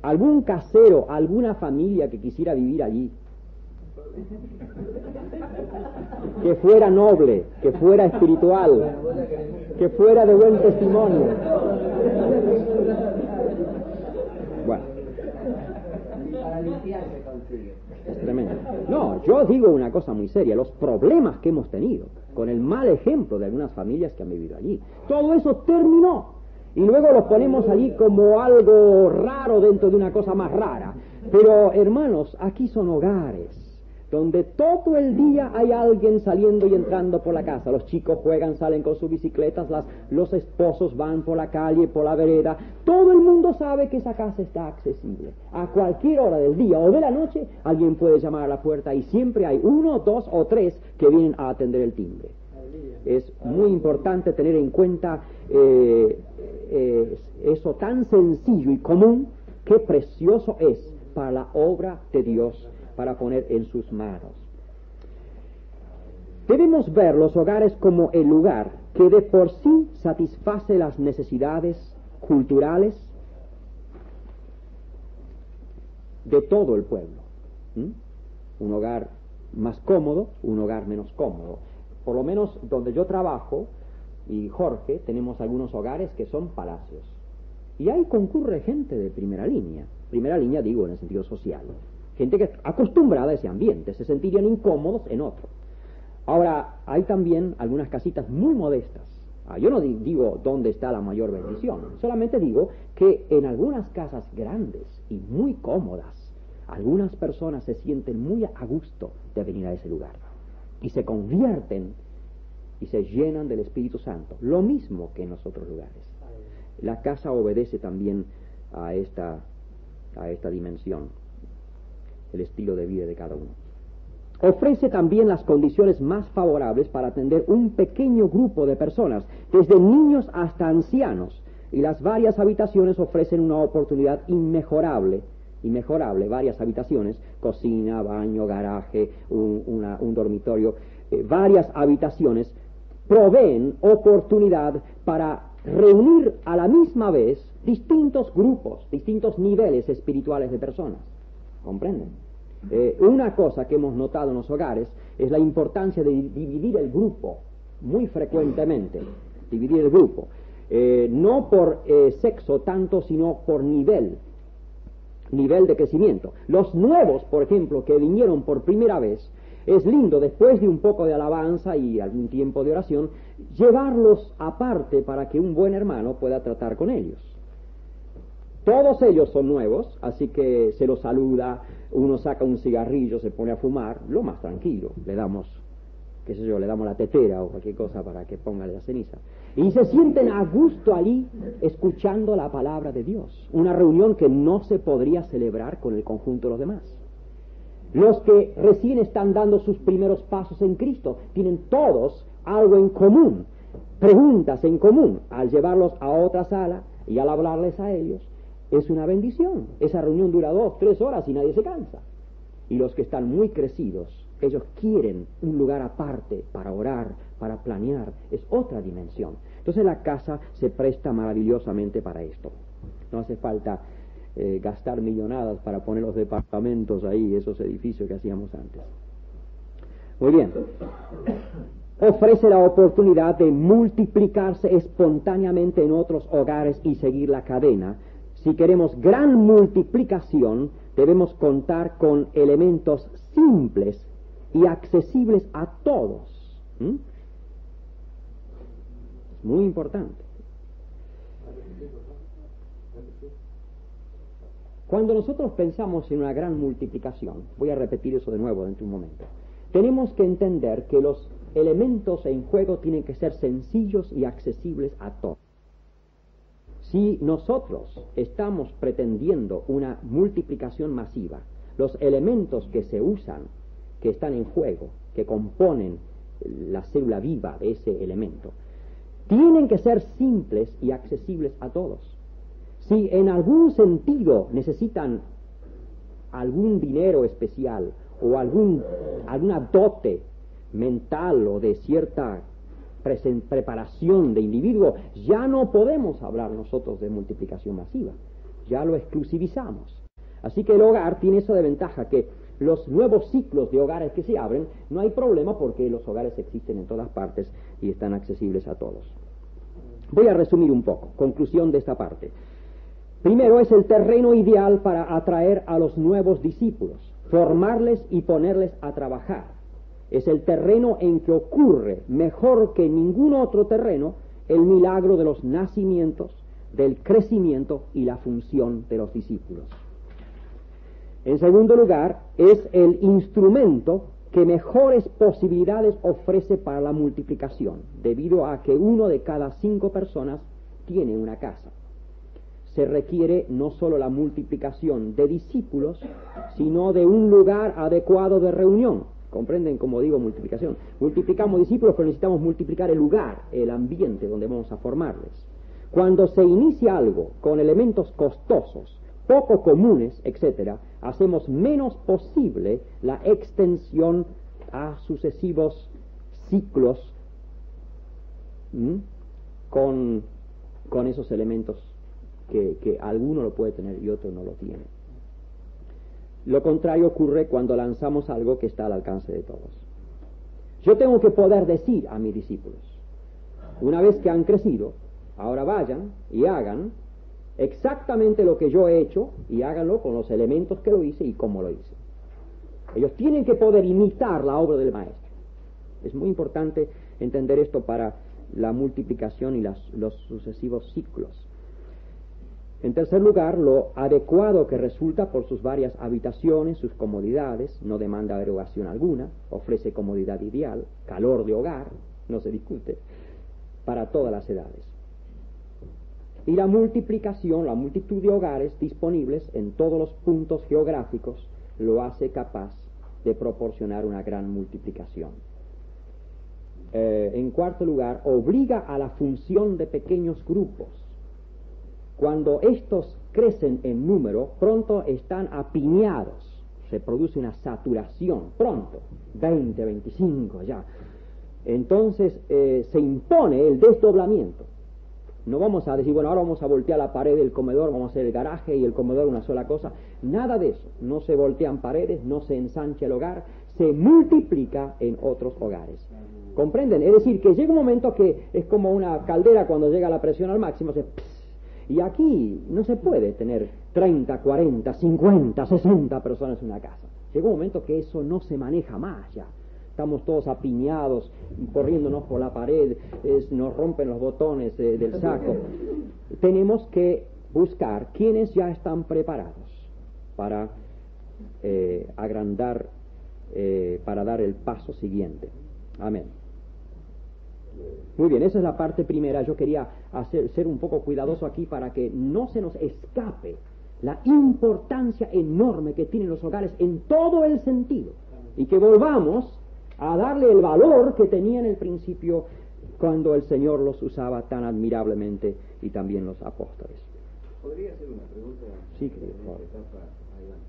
[SPEAKER 1] ¿Algún casero, alguna familia que quisiera vivir allí? Que fuera noble, que fuera espiritual, que fuera de buen testimonio. Bueno, es tremendo. No, yo digo una cosa muy seria, los problemas que hemos tenido con el mal ejemplo de algunas familias que han vivido allí, todo eso terminó. Y luego los ponemos allí como algo raro dentro de una cosa más rara. Pero, hermanos, aquí son hogares donde todo el día hay alguien saliendo y entrando por la casa. Los chicos juegan, salen con sus bicicletas, los esposos van por la calle, por la vereda. Todo el mundo sabe que esa casa está accesible. A cualquier hora del día o de la noche, alguien puede llamar a la puerta y siempre hay 1, 2 o 3 que vienen a atender el timbre. Es muy importante tener en cuenta eso tan sencillo y común, qué precioso es para la obra de Dios, para poner en sus manos. Debemos ver los hogares como el lugar que de por sí satisface las necesidades culturales de todo el pueblo. Un hogar más cómodo, un hogar menos cómodo. Por lo menos donde yo trabajo, y Jorge, tenemos algunos hogares que son palacios. Y ahí concurre gente de primera línea digo en el sentido social. Gente que acostumbrada a ese ambiente, se sentirían incómodos en otro. Ahora, hay también algunas casitas muy modestas. Yo no digo dónde está la mayor bendición, solamente digo que en algunas casas grandes y muy cómodas, algunas personas se sienten muy a gusto de venir a ese lugar. Y se convierten y se llenan del Espíritu Santo, lo mismo que en los otros lugares. La casa obedece también a esta dimensión, el estilo de vida de cada uno. Ofrece también las condiciones más favorables para atender un pequeño grupo de personas, desde niños hasta ancianos, y las varias habitaciones ofrecen una oportunidad inmejorable, varias habitaciones, cocina, baño, garaje, un dormitorio, varias habitaciones proveen oportunidad para reunir a la misma vez distintos grupos, distintos niveles espirituales de personas. ¿Comprenden? Una cosa que hemos notado en los hogares es la importancia de dividir el grupo muy frecuentemente, dividir el grupo, no por sexo tanto, sino por nivel de crecimiento. Los nuevos, por ejemplo, que vinieron por primera vez, es lindo, después de un poco de alabanza y algún tiempo de oración, llevarlos aparte para que un buen hermano pueda tratar con ellos. Todos ellos son nuevos, así que se los saluda, uno saca un cigarrillo, se pone a fumar, lo más tranquilo, le damos qué sé yo, le damos la tetera o cualquier cosa para que ponga la ceniza. Y se sienten a gusto allí escuchando la palabra de Dios. Una reunión que no se podría celebrar con el conjunto de los demás. Los que recién están dando sus primeros pasos en Cristo tienen todos algo en común, preguntas en común. Al llevarlos a otra sala y al hablarles a ellos, es una bendición. Esa reunión dura 2, 3 horas y nadie se cansa. Y los que están muy crecidos, ellos quieren un lugar aparte para orar, para planear. Es otra dimensión. Entonces la casa se presta maravillosamente para esto. No hace falta gastar millonadas para poner los departamentos ahí, esos edificios que hacíamos antes. Muy bien. Ofrece la oportunidad de multiplicarse espontáneamente en otros hogares y seguir la cadena. Si queremos gran multiplicación, debemos contar con elementos simples y accesibles a todos. Es muy importante. Cuando nosotros pensamos en una gran multiplicación, voy a repetir eso de nuevo dentro de un momento, tenemos que entender que los elementos en juego tienen que ser sencillos y accesibles a todos. Si nosotros estamos pretendiendo una multiplicación masiva, los elementos que se usan, que están en juego, que componen la célula viva de ese elemento, tienen que ser simples y accesibles a todos. Si en algún sentido necesitan algún dinero especial o alguna dote mental o de cierta preparación de individuo, ya no podemos hablar nosotros de multiplicación masiva, ya lo exclusivizamos. Así que el hogar tiene esa ventaja, que los nuevos ciclos de hogares que se abren, no hay problema porque los hogares existen en todas partes y están accesibles a todos. Voy a resumir un poco, conclusión de esta parte. Primero, es el terreno ideal para atraer a los nuevos discípulos, formarles y ponerles a trabajar. Es el terreno en que ocurre, mejor que ningún otro terreno, el milagro de los nacimientos, del crecimiento y la función de los discípulos. En segundo lugar, es el instrumento que mejores posibilidades ofrece para la multiplicación, debido a que 1 de cada 5 personas tiene una casa. Se requiere no solo la multiplicación de discípulos, sino de un lugar adecuado de reunión. ¿Comprenden cómo digo multiplicación? Multiplicamos discípulos, pero necesitamos multiplicar el lugar, el ambiente donde vamos a formarles. Cuando se inicia algo con elementos costosos, poco comunes, etc., hacemos menos posible la extensión a sucesivos ciclos con esos elementos que alguno lo puede tener y otro no lo tiene. Lo contrario ocurre cuando lanzamos algo que está al alcance de todos. Yo tengo que poder decir a mis discípulos, una vez que han crecido, ahora vayan y hagan exactamente lo que yo he hecho y háganlo con los elementos que lo hice y cómo lo hice. Ellos tienen que poder imitar la obra del maestro. Es muy importante entender esto para la multiplicación y los sucesivos ciclos. En tercer lugar, lo adecuado que resulta por sus varias habitaciones, sus comodidades, no demanda derogación alguna, ofrece comodidad ideal, calor de hogar, no se discute, para todas las edades. Y la multiplicación, la multitud de hogares disponibles en todos los puntos geográficos, lo hace capaz de proporcionar una gran multiplicación. En cuarto lugar, obliga a la función de pequeños grupos. Cuando estos crecen en número, pronto están apiñados, se produce una saturación, pronto, 20, 25 ya. Entonces se impone el desdoblamiento. No vamos a decir, bueno, ahora vamos a voltear la pared del comedor, vamos a hacer el garaje y el comedor una sola cosa. Nada de eso. No se voltean paredes, no se ensancha el hogar, se multiplica en otros hogares. ¿Comprenden? Es decir, que llega un momento que es como una caldera cuando llega la presión al máximo, y aquí no se puede tener 30, 40, 50, 60 personas en una casa. Llega un momento que eso no se maneja más ya. Estamos todos apiñados, corriéndonos por la pared, nos rompen los botones del saco. Tenemos que buscar quienes ya están preparados para agrandar, para dar el paso siguiente. Amén. Muy bien, esa es la parte primera. Yo quería ser un poco cuidadoso aquí para que no se nos escape la importancia enorme que tienen los hogares en todo el sentido, y que volvamos a darle el valor que tenía en el principio cuando el Señor los usaba tan admirablemente, y también los apóstoles.
[SPEAKER 3] ¿Podría hacer una pregunta?
[SPEAKER 1] Sí, querido.
[SPEAKER 3] En esta etapa, Iván,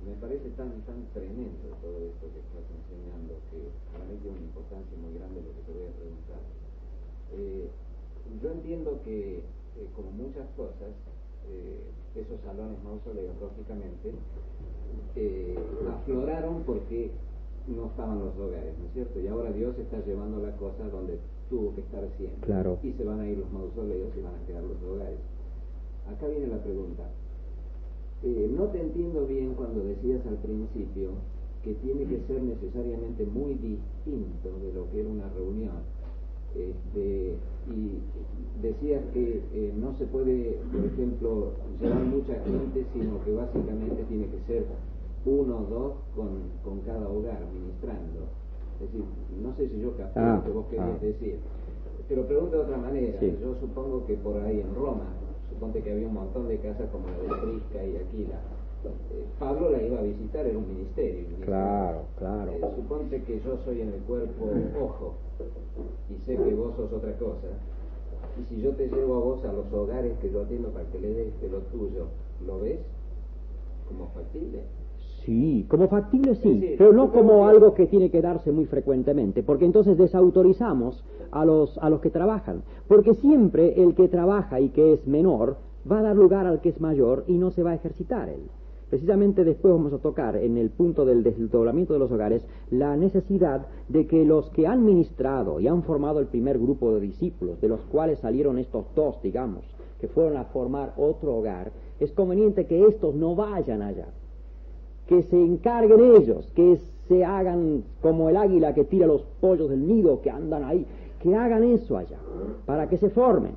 [SPEAKER 3] me parece tan tremendo todo esto que estás enseñando, que para mí tiene una importancia muy grande lo que te voy a preguntar. Yo entiendo que, como muchas cosas, esos salones mausoleos, lógicamente, afloraron porque no estaban los hogares, ¿no es cierto? Y ahora Dios está llevando la cosa donde tuvo que estar siempre.
[SPEAKER 1] Claro.
[SPEAKER 3] Y se van a ir los mausoleos y van a quedar los hogares. Acá viene la pregunta. No te entiendo bien cuando decías al principio que tiene que ser necesariamente muy distinto de lo que era una reunión. Y decías que no se puede, por ejemplo, llevar mucha gente, sino que básicamente tiene que ser 1 o 2 con cada hogar ministrando. Es decir, no sé si yo capté lo que vos querías decir. Te lo pregunto de otra manera.
[SPEAKER 1] Sí.
[SPEAKER 3] Yo supongo que por ahí en Roma, suponte que había un montón de casas como la de Prisca y Aquila. Pablo la iba a visitar, era un ministerio.
[SPEAKER 1] Claro.
[SPEAKER 3] Suponte que yo soy en el cuerpo ojo y sé que vos sos otra cosa, y si yo te llevo a vos a los hogares que yo atiendo para que le des de lo tuyo, ¿lo ves como factible?
[SPEAKER 1] Sí, como factible sí,
[SPEAKER 3] Sí,
[SPEAKER 1] pero no como algo que tiene que darse muy frecuentemente, porque entonces desautorizamos a los que trabajan, porque siempre el que trabaja y que es menor va a dar lugar al que es mayor y no se va a ejercitar él. Precisamente después vamos a tocar en el punto del desdoblamiento de los hogares la necesidad de que los que han ministrado y han formado el primer grupo de discípulos, de los cuales salieron estos 2, digamos, que fueron a formar otro hogar, es conveniente que estos no vayan allá, que se encarguen ellos, que se hagan como el águila que tira los pollos del nido, que andan ahí, que hagan eso allá, para que se formen.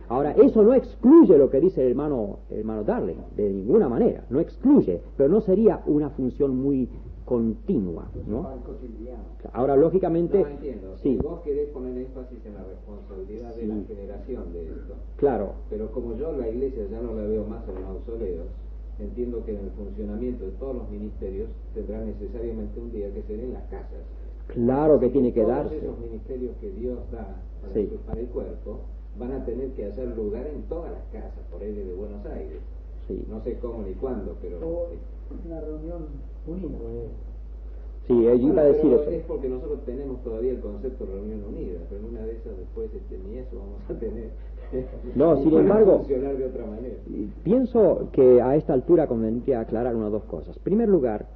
[SPEAKER 1] Ahora, eso no excluye lo que dice el hermano Darling, de ninguna manera, no excluye, pero no sería una función muy continua, ¿no? Ahora, lógicamente...
[SPEAKER 3] No entiendo.
[SPEAKER 1] Sí.
[SPEAKER 3] Vos querés poner énfasis en la responsabilidad de la generación de esto.
[SPEAKER 1] Claro.
[SPEAKER 3] Pero como yo la iglesia ya no la veo más en mausoleos, entiendo que en el funcionamiento de todos los ministerios tendrá necesariamente un día que ser en las casas.
[SPEAKER 1] Claro que tiene que
[SPEAKER 3] todos
[SPEAKER 1] darse.
[SPEAKER 3] Esos ministerios que Dios da para,
[SPEAKER 1] Sí.
[SPEAKER 3] para el cuerpo van a tener que hacer lugar en todas las casas, por él de Buenos Aires.
[SPEAKER 1] Sí.
[SPEAKER 3] No sé cómo ni cuándo, pero...
[SPEAKER 2] Una reunión unida.
[SPEAKER 1] Sí, yo iba a decir
[SPEAKER 3] pero
[SPEAKER 1] eso.
[SPEAKER 3] es porque nosotros tenemos todavía el concepto de reunión unida, pero en una de esas después ni eso vamos a tener.
[SPEAKER 1] No, sin
[SPEAKER 3] Puede
[SPEAKER 1] embargo,
[SPEAKER 3] funcionar de otra manera.
[SPEAKER 1] pienso que a esta altura convendría aclarar una o dos cosas. En primer lugar,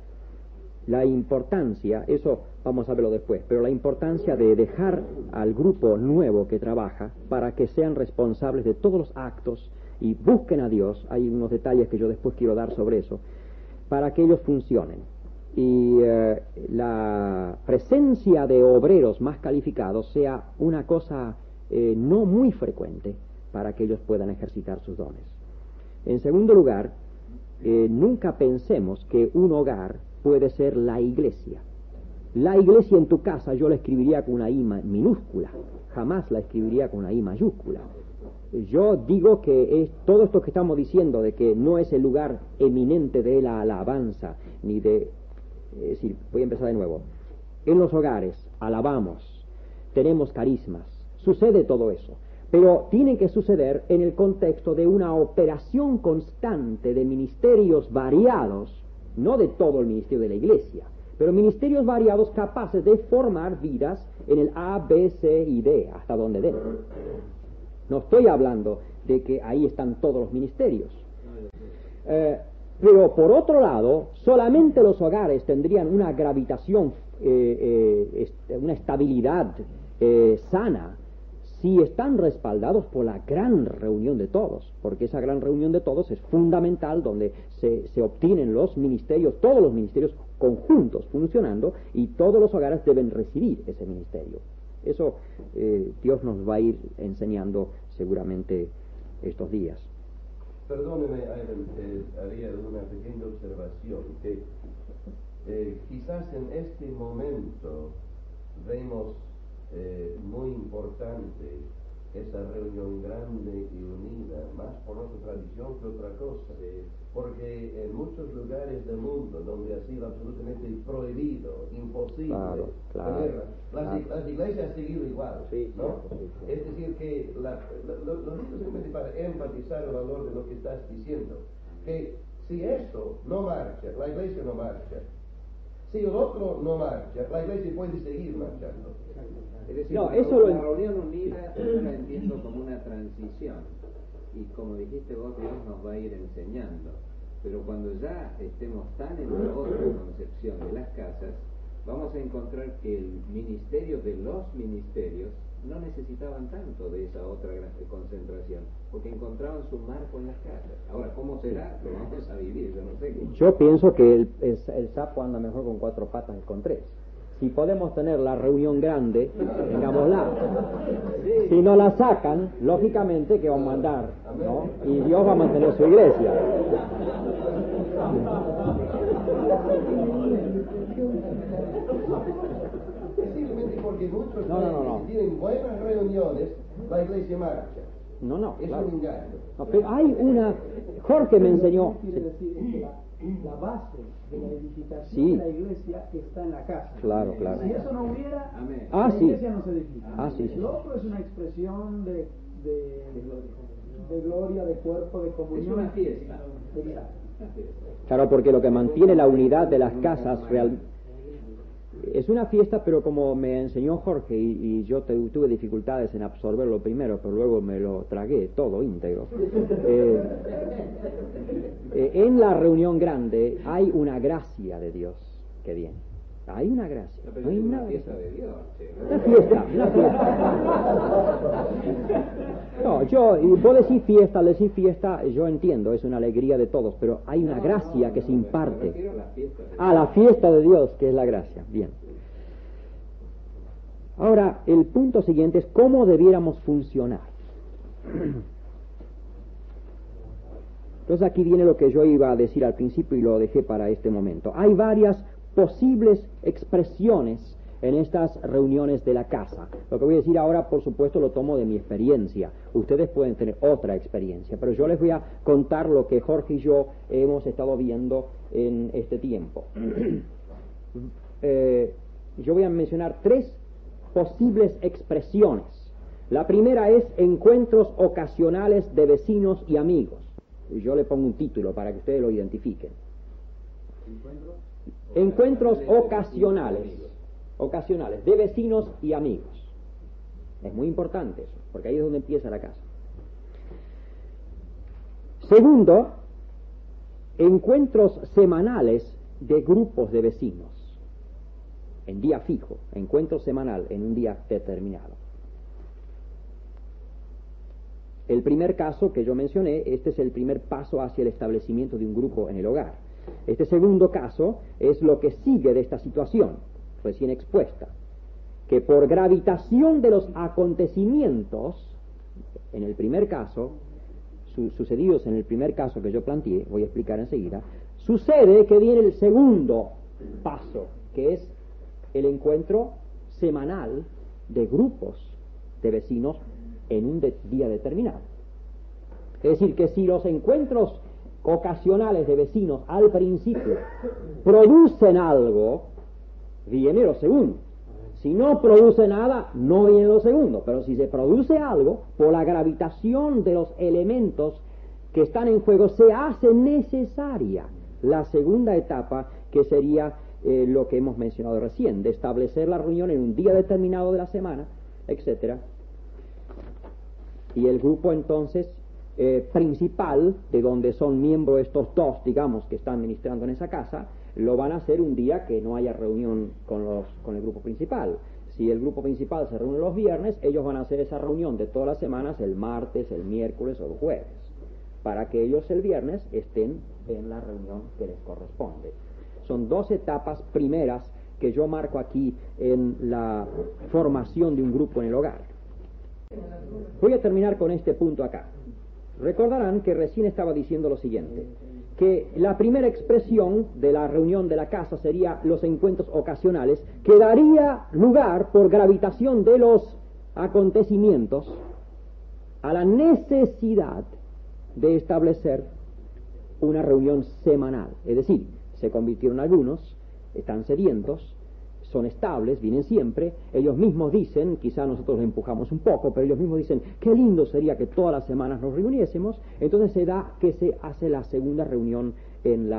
[SPEAKER 1] la importancia, eso vamos a verlo después, pero la importancia de dejar al grupo nuevo que trabaja para que sean responsables de todos los actos y busquen a Dios. Hay unos detalles que yo después quiero dar sobre eso, para que ellos funcionen. Y la presencia de obreros más calificados sea una cosa no muy frecuente para que ellos puedan ejercitar sus dones. En segundo lugar, nunca pensemos que un hogar puede ser la iglesia. La iglesia en tu casa yo la escribiría con una I minúscula, jamás la escribiría con una I mayúscula. Yo digo que es todo esto que estamos diciendo, de que no es el lugar eminente de la alabanza, ni de... Es decir, voy a empezar de nuevo. En los hogares alabamos, tenemos carismas, sucede todo eso, pero tiene que suceder en el contexto de una operación constante de ministerios variados, no de todo el ministerio de la iglesia, pero ministerios variados capaces de formar vidas en el A, B, C y D, hasta donde den. No estoy hablando de que ahí están todos los ministerios. Pero por otro lado, solamente los hogares tendrían una gravitación, una estabilidad sana, si están respaldados por la gran reunión de todos, porque esa gran reunión de todos es fundamental, donde se obtienen los ministerios, todos los ministerios conjuntos funcionando, y todos los hogares deben recibir ese ministerio. Eso Dios nos va a ir enseñando seguramente estos días.
[SPEAKER 6] Perdóneme, haría una pequeña observación, que quizás en este momento vemos muy importante esa reunión grande y unida, más por nuestra tradición que otra cosa, porque en muchos lugares del mundo donde ha sido absolutamente prohibido, imposible tenerla, las iglesias han seguido igual, ¿no? Es decir, que lo digo simplemente para enfatizar el valor de lo que estás diciendo, que si esto no marcha, la iglesia no marcha. Si el otro no marcha, la iglesia puede seguir marchando.
[SPEAKER 3] Es decir,
[SPEAKER 1] No,
[SPEAKER 3] la reunión unida yo la entiendo como una transición. Y como dijiste vos, Dios nos va a ir enseñando. Pero cuando ya estemos tan en la otra concepción de las casas, vamos a encontrar que el ministerio de los ministerios no necesitaban tanto de esa otra gran concentración, porque encontraban su marco en las casas. Ahora, ¿cómo será? Lo vamos a vivir, yo no sé qué.
[SPEAKER 1] Yo pienso que el sapo anda mejor con 4 patas que con 3. Si podemos tener la reunión grande, tengámosla. Si no la sacan, lógicamente que van a mandar, ¿no? Y Dios va a mantener su iglesia.
[SPEAKER 6] Simplemente porque muchos
[SPEAKER 1] No.
[SPEAKER 6] tienen buenas reuniones, la iglesia marcha.
[SPEAKER 1] No,
[SPEAKER 6] Es
[SPEAKER 1] claro.
[SPEAKER 6] un engaño.
[SPEAKER 1] No, pero hay una... Jorge me enseñó...
[SPEAKER 2] Quiere decir que la base de la edificación
[SPEAKER 1] Sí.
[SPEAKER 2] de la iglesia está en la casa.
[SPEAKER 1] Claro.
[SPEAKER 2] Si eso no hubiera,
[SPEAKER 3] Amén.
[SPEAKER 1] Ah,
[SPEAKER 2] la
[SPEAKER 1] sí.
[SPEAKER 2] iglesia no se edifica.
[SPEAKER 1] Sí.
[SPEAKER 2] Lo otro es una expresión de gloria, de cuerpo, de
[SPEAKER 3] Es
[SPEAKER 2] comunión.
[SPEAKER 3] una fiesta.
[SPEAKER 2] Exacto.
[SPEAKER 1] Claro, porque lo que mantiene la unidad de las casas es una fiesta, pero como me enseñó Jorge, y yo tuve dificultades en absorberlo primero, pero luego me lo tragué todo íntegro. En la reunión grande hay una gracia de Dios que viene. Hay una gracia.
[SPEAKER 3] No, pero
[SPEAKER 1] No hay
[SPEAKER 3] es una
[SPEAKER 1] nada.
[SPEAKER 3] fiesta de Dios.
[SPEAKER 1] Una fiesta. No, y vos decís fiesta, yo entiendo, es una alegría de todos, pero hay una gracia que se
[SPEAKER 3] Me
[SPEAKER 1] imparte.
[SPEAKER 3] refiero a la fiesta de
[SPEAKER 1] La fiesta de Dios, que es la gracia. Bien. Ahora, el punto siguiente es cómo debiéramos funcionar. Entonces aquí viene lo que yo iba a decir al principio y lo dejé para este momento. Hay varias posibles expresiones en estas reuniones de la casa. Lo que voy a decir ahora, por supuesto, lo tomo de mi experiencia. Ustedes pueden tener otra experiencia, pero yo les voy a contar lo que Jorge y yo hemos estado viendo en este tiempo. Yo voy a mencionar 3 posibles expresiones. La primera es encuentros ocasionales de vecinos y amigos. Y yo le pongo un título para que ustedes lo identifiquen. Encuentros ocasionales de vecinos y amigos. Es muy importante eso, porque ahí es donde empieza la casa. Segundo, encuentros semanales de grupos de vecinos, en día fijo, encuentro semanal en un día determinado. El primer caso que yo mencioné, este es el primer paso hacia el establecimiento de un grupo en el hogar. Este segundo caso es lo que sigue de esta situación recién expuesta, que por gravitación de los acontecimientos, en el primer caso, sucedidos en el primer caso que yo planteé, voy a explicar enseguida, sucede que viene el segundo paso, que es el encuentro semanal de grupos de vecinos en un día determinado. Es decir, que si los encuentros ocasionales de vecinos al principio producen algo, viene lo segundo. Si no produce nada, no viene lo segundo. Pero si se produce algo, por la gravitación de los elementos que están en juego, se hace necesaria la segunda etapa, que sería lo que hemos mencionado recién, de establecer la reunión en un día determinado de la semana, etcétera. Y el grupo entonces principal, de donde son miembros estos 2, digamos, que están ministrando en esa casa, lo van a hacer un día que no haya reunión con el grupo principal. Si el grupo principal se reúne los viernes, ellos van a hacer esa reunión de todas las semanas el martes, el miércoles o el jueves, para que ellos el viernes estén en la reunión que les corresponde. Son 2 etapas primeras que yo marco aquí en la formación de un grupo en el hogar. Voy a terminar con este punto acá. Recordarán que recién estaba diciendo lo siguiente, que la primera expresión de la reunión de la casa sería los encuentros ocasionales, que daría lugar, por gravitación de los acontecimientos, a la necesidad de establecer una reunión semanal. Es decir, se convirtieron algunos, están sedientos, son estables, vienen siempre, ellos mismos dicen, quizá nosotros los empujamos un poco, pero ellos mismos dicen, qué lindo sería que todas las semanas nos reuniésemos. Entonces se da que se hace la segunda reunión, el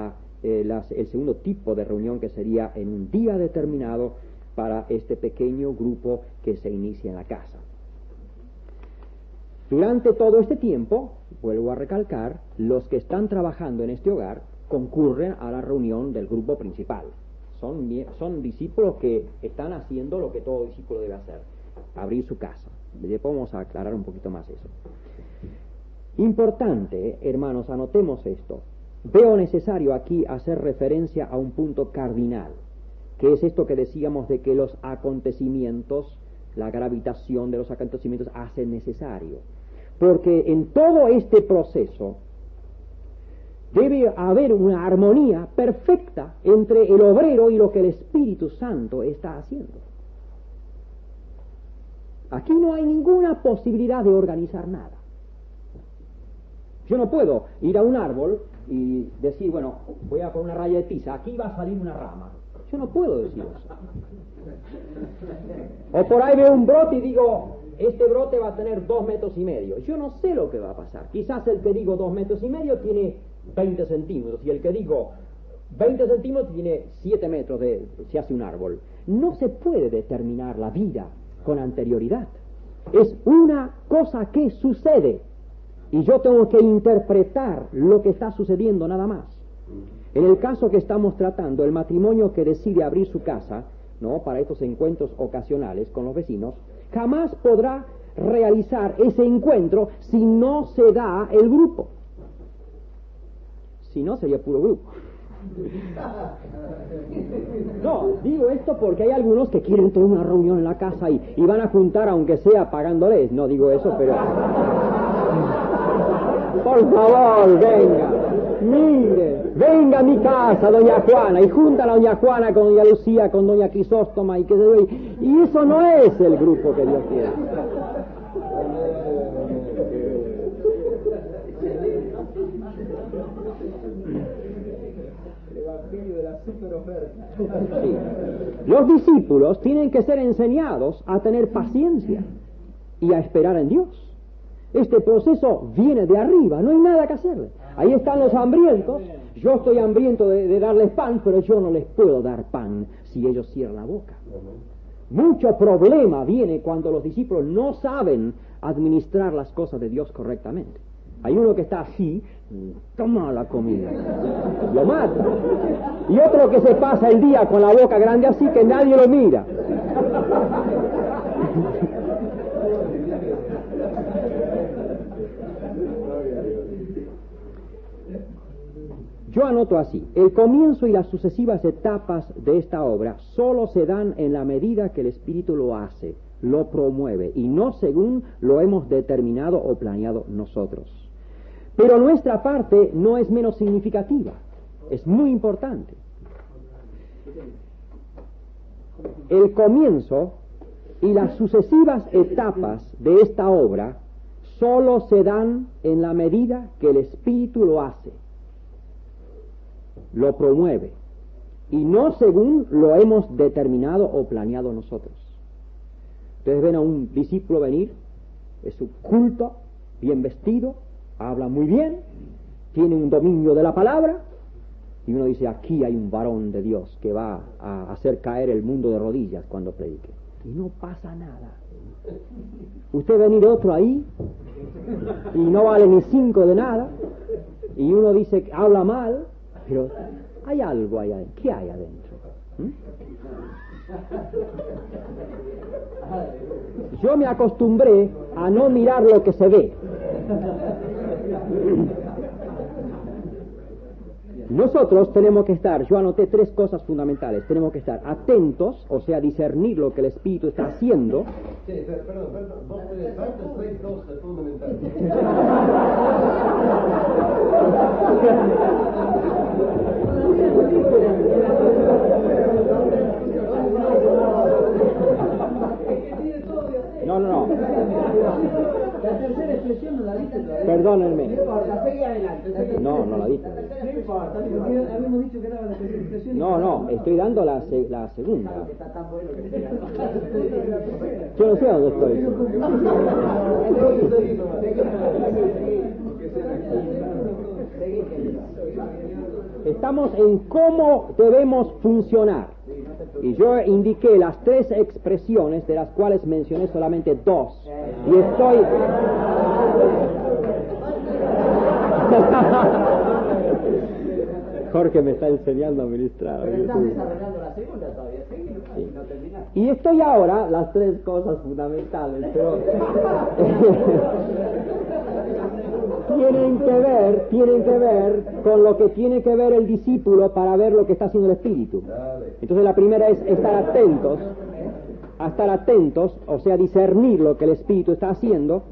[SPEAKER 1] segundo tipo de reunión, que sería en un día determinado para este pequeño grupo que se inicia en la casa. Durante todo este tiempo, vuelvo a recalcar, los que están trabajando en este hogar concurren a la reunión del grupo principal. Son discípulos que están haciendo lo que todo discípulo debe hacer, abrir su casa. Después vamos a aclarar un poquito más eso. Importante, hermanos, anotemos esto. Veo necesario aquí hacer referencia a un punto cardinal, que es esto que decíamos de que los acontecimientos, la gravitación de los acontecimientos hace necesario. Porque en todo este proceso debe haber una armonía perfecta entre el obrero y lo que el Espíritu Santo está haciendo. Aquí no hay ninguna posibilidad de organizar nada. Yo no puedo ir a un árbol y decir, bueno, voy a poner una raya de tiza, aquí va a salir una rama. Yo no puedo decir eso. O por ahí veo un brote y digo, este brote va a tener 2,5 metros. Yo no sé lo que va a pasar. Quizás el que digo 2,5 metros tiene 20 centímetros, y el que digo 20 centímetros tiene 7 metros se hace un árbol. No se puede determinar la vida con anterioridad. Es una cosa que sucede, y yo tengo que interpretar lo que está sucediendo nada más. En el caso que estamos tratando, el matrimonio que decide abrir su casa, ¿no?, para estos encuentros ocasionales con los vecinos, jamás podrá realizar ese encuentro si no se da el grupo. Si no, sería puro grupo. No, digo esto porque hay algunos que quieren tener una reunión en la casa y van a juntar aunque sea pagándoles. No digo eso, pero... Por favor, venga. Mire, venga a mi casa, doña Juana, y junta a la doña Juana con doña Lucía, con doña Crisóstoma, y qué sé yo. Y eso no es el grupo que Dios quiere. Sí. Los discípulos tienen que ser enseñados a tener paciencia y a esperar en Dios. Este proceso viene de arriba, no hay nada que hacerle. Ahí están los hambrientos. Yo estoy hambriento de darles pan, pero yo no les puedo dar pan si ellos cierran la boca. Mucho problema viene cuando los discípulos no saben administrar las cosas de Dios correctamente. Hay uno que está así, toma la comida, lo mata. Y otro que se pasa el día con la boca grande así que nadie lo mira. Yo anoto así: el comienzo y las sucesivas etapas de esta obra solo se dan en la medida que el Espíritu lo hace, lo promueve, y no según lo hemos determinado o planeado nosotros. Pero nuestra parte no es menos significativa, es muy importante. El comienzo y las sucesivas etapas de esta obra solo se dan en la medida que el Espíritu lo hace, lo promueve, y no según lo hemos determinado o planeado nosotros. Ustedes ven a un discípulo venir, es un culto, bien vestido, habla muy bien, tiene un dominio de la palabra, y uno dice, aquí hay un varón de Dios que va a hacer caer el mundo de rodillas cuando predique. Y no pasa nada. Usted venir otro ahí, y no vale ni 5 de nada, y uno dice que habla mal, pero hay algo ahí adentro. ¿Qué hay adentro? Yo me acostumbré a no mirar lo que se ve. Nosotros tenemos que estar, yo anoté 3 cosas fundamentales. Tenemos que estar atentos, o sea, discernir lo que el Espíritu está haciendo,
[SPEAKER 6] Sí, perdón, vos te faltas tres cosas fundamentales.
[SPEAKER 1] No.
[SPEAKER 7] La tercera expresión no la diste todavía.
[SPEAKER 1] Perdónenme.
[SPEAKER 7] No importa, seguí adelante.
[SPEAKER 1] No la diste.
[SPEAKER 7] No importa, porque habíamos dicho que daba la tercera expresión.
[SPEAKER 1] No, estoy dando la segunda.
[SPEAKER 7] Claro que está tan bueno que te
[SPEAKER 1] Yo no sé a dónde estoy. Estamos en cómo debemos funcionar. Y yo indiqué las tres expresiones, de las cuales mencioné solamente dos. Y estoy... Jorge me está enseñando a ministrar.
[SPEAKER 7] Pero estás desarrollando la segunda todavía,
[SPEAKER 1] Sí.
[SPEAKER 7] no terminaste.
[SPEAKER 1] Y estoy ahora, las tres cosas fundamentales, pero... tienen que ver con lo que tiene que ver el discípulo para ver lo que está haciendo el Espíritu. Entonces la primera es estar atentos, o sea, discernir lo que el Espíritu está haciendo.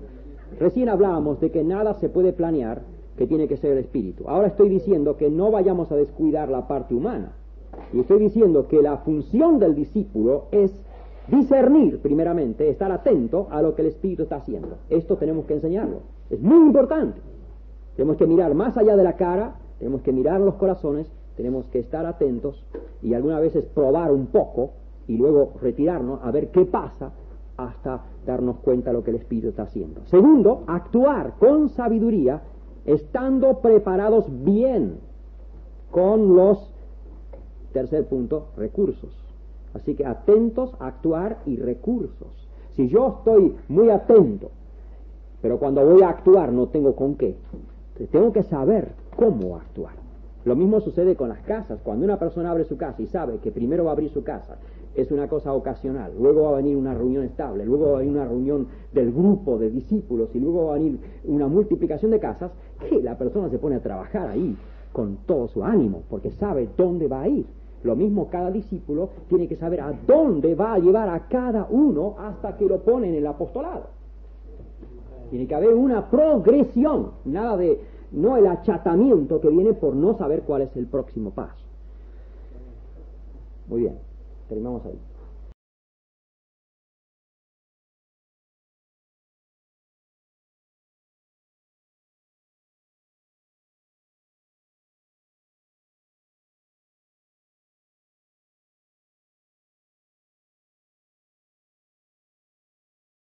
[SPEAKER 1] Recién hablábamos de que nada se puede planear, que tiene que ser el Espíritu. Ahora estoy diciendo que no vayamos a descuidar la parte humana. Y estoy diciendo que la función del discípulo es discernir, primeramente, estar atento a lo que el Espíritu está haciendo. Esto tenemos que enseñarlo. Es muy importante. Tenemos que mirar más allá de la cara, tenemos que mirar los corazones, tenemos que estar atentos y algunas veces probar un poco y luego retirarnos a ver qué pasa hasta darnos cuenta de lo que el Espíritu está haciendo. Segundo, actuar con sabiduría, estando preparados bien con los, tercer punto, recursos. Así que atentos a actuar y recursos. Si yo estoy muy atento, pero cuando voy a actuar no tengo con qué, tengo que saber cómo actuar. Lo mismo sucede con las casas. Cuando una persona abre su casa y sabe que primero va a abrir su casa, es una cosa ocasional, luego va a venir una reunión estable, luego va a venir una reunión del grupo de discípulos y luego va a venir una multiplicación de casas, que la persona se pone a trabajar ahí con todo su ánimo, porque sabe dónde va a ir. Lo mismo cada discípulo tiene que saber a dónde va a llevar a cada uno hasta que lo pone en el apostolado. Tiene que haber una progresión, nada de, no el achatamiento que viene por no saber cuál es el próximo paso. Muy bien, terminamos ahí.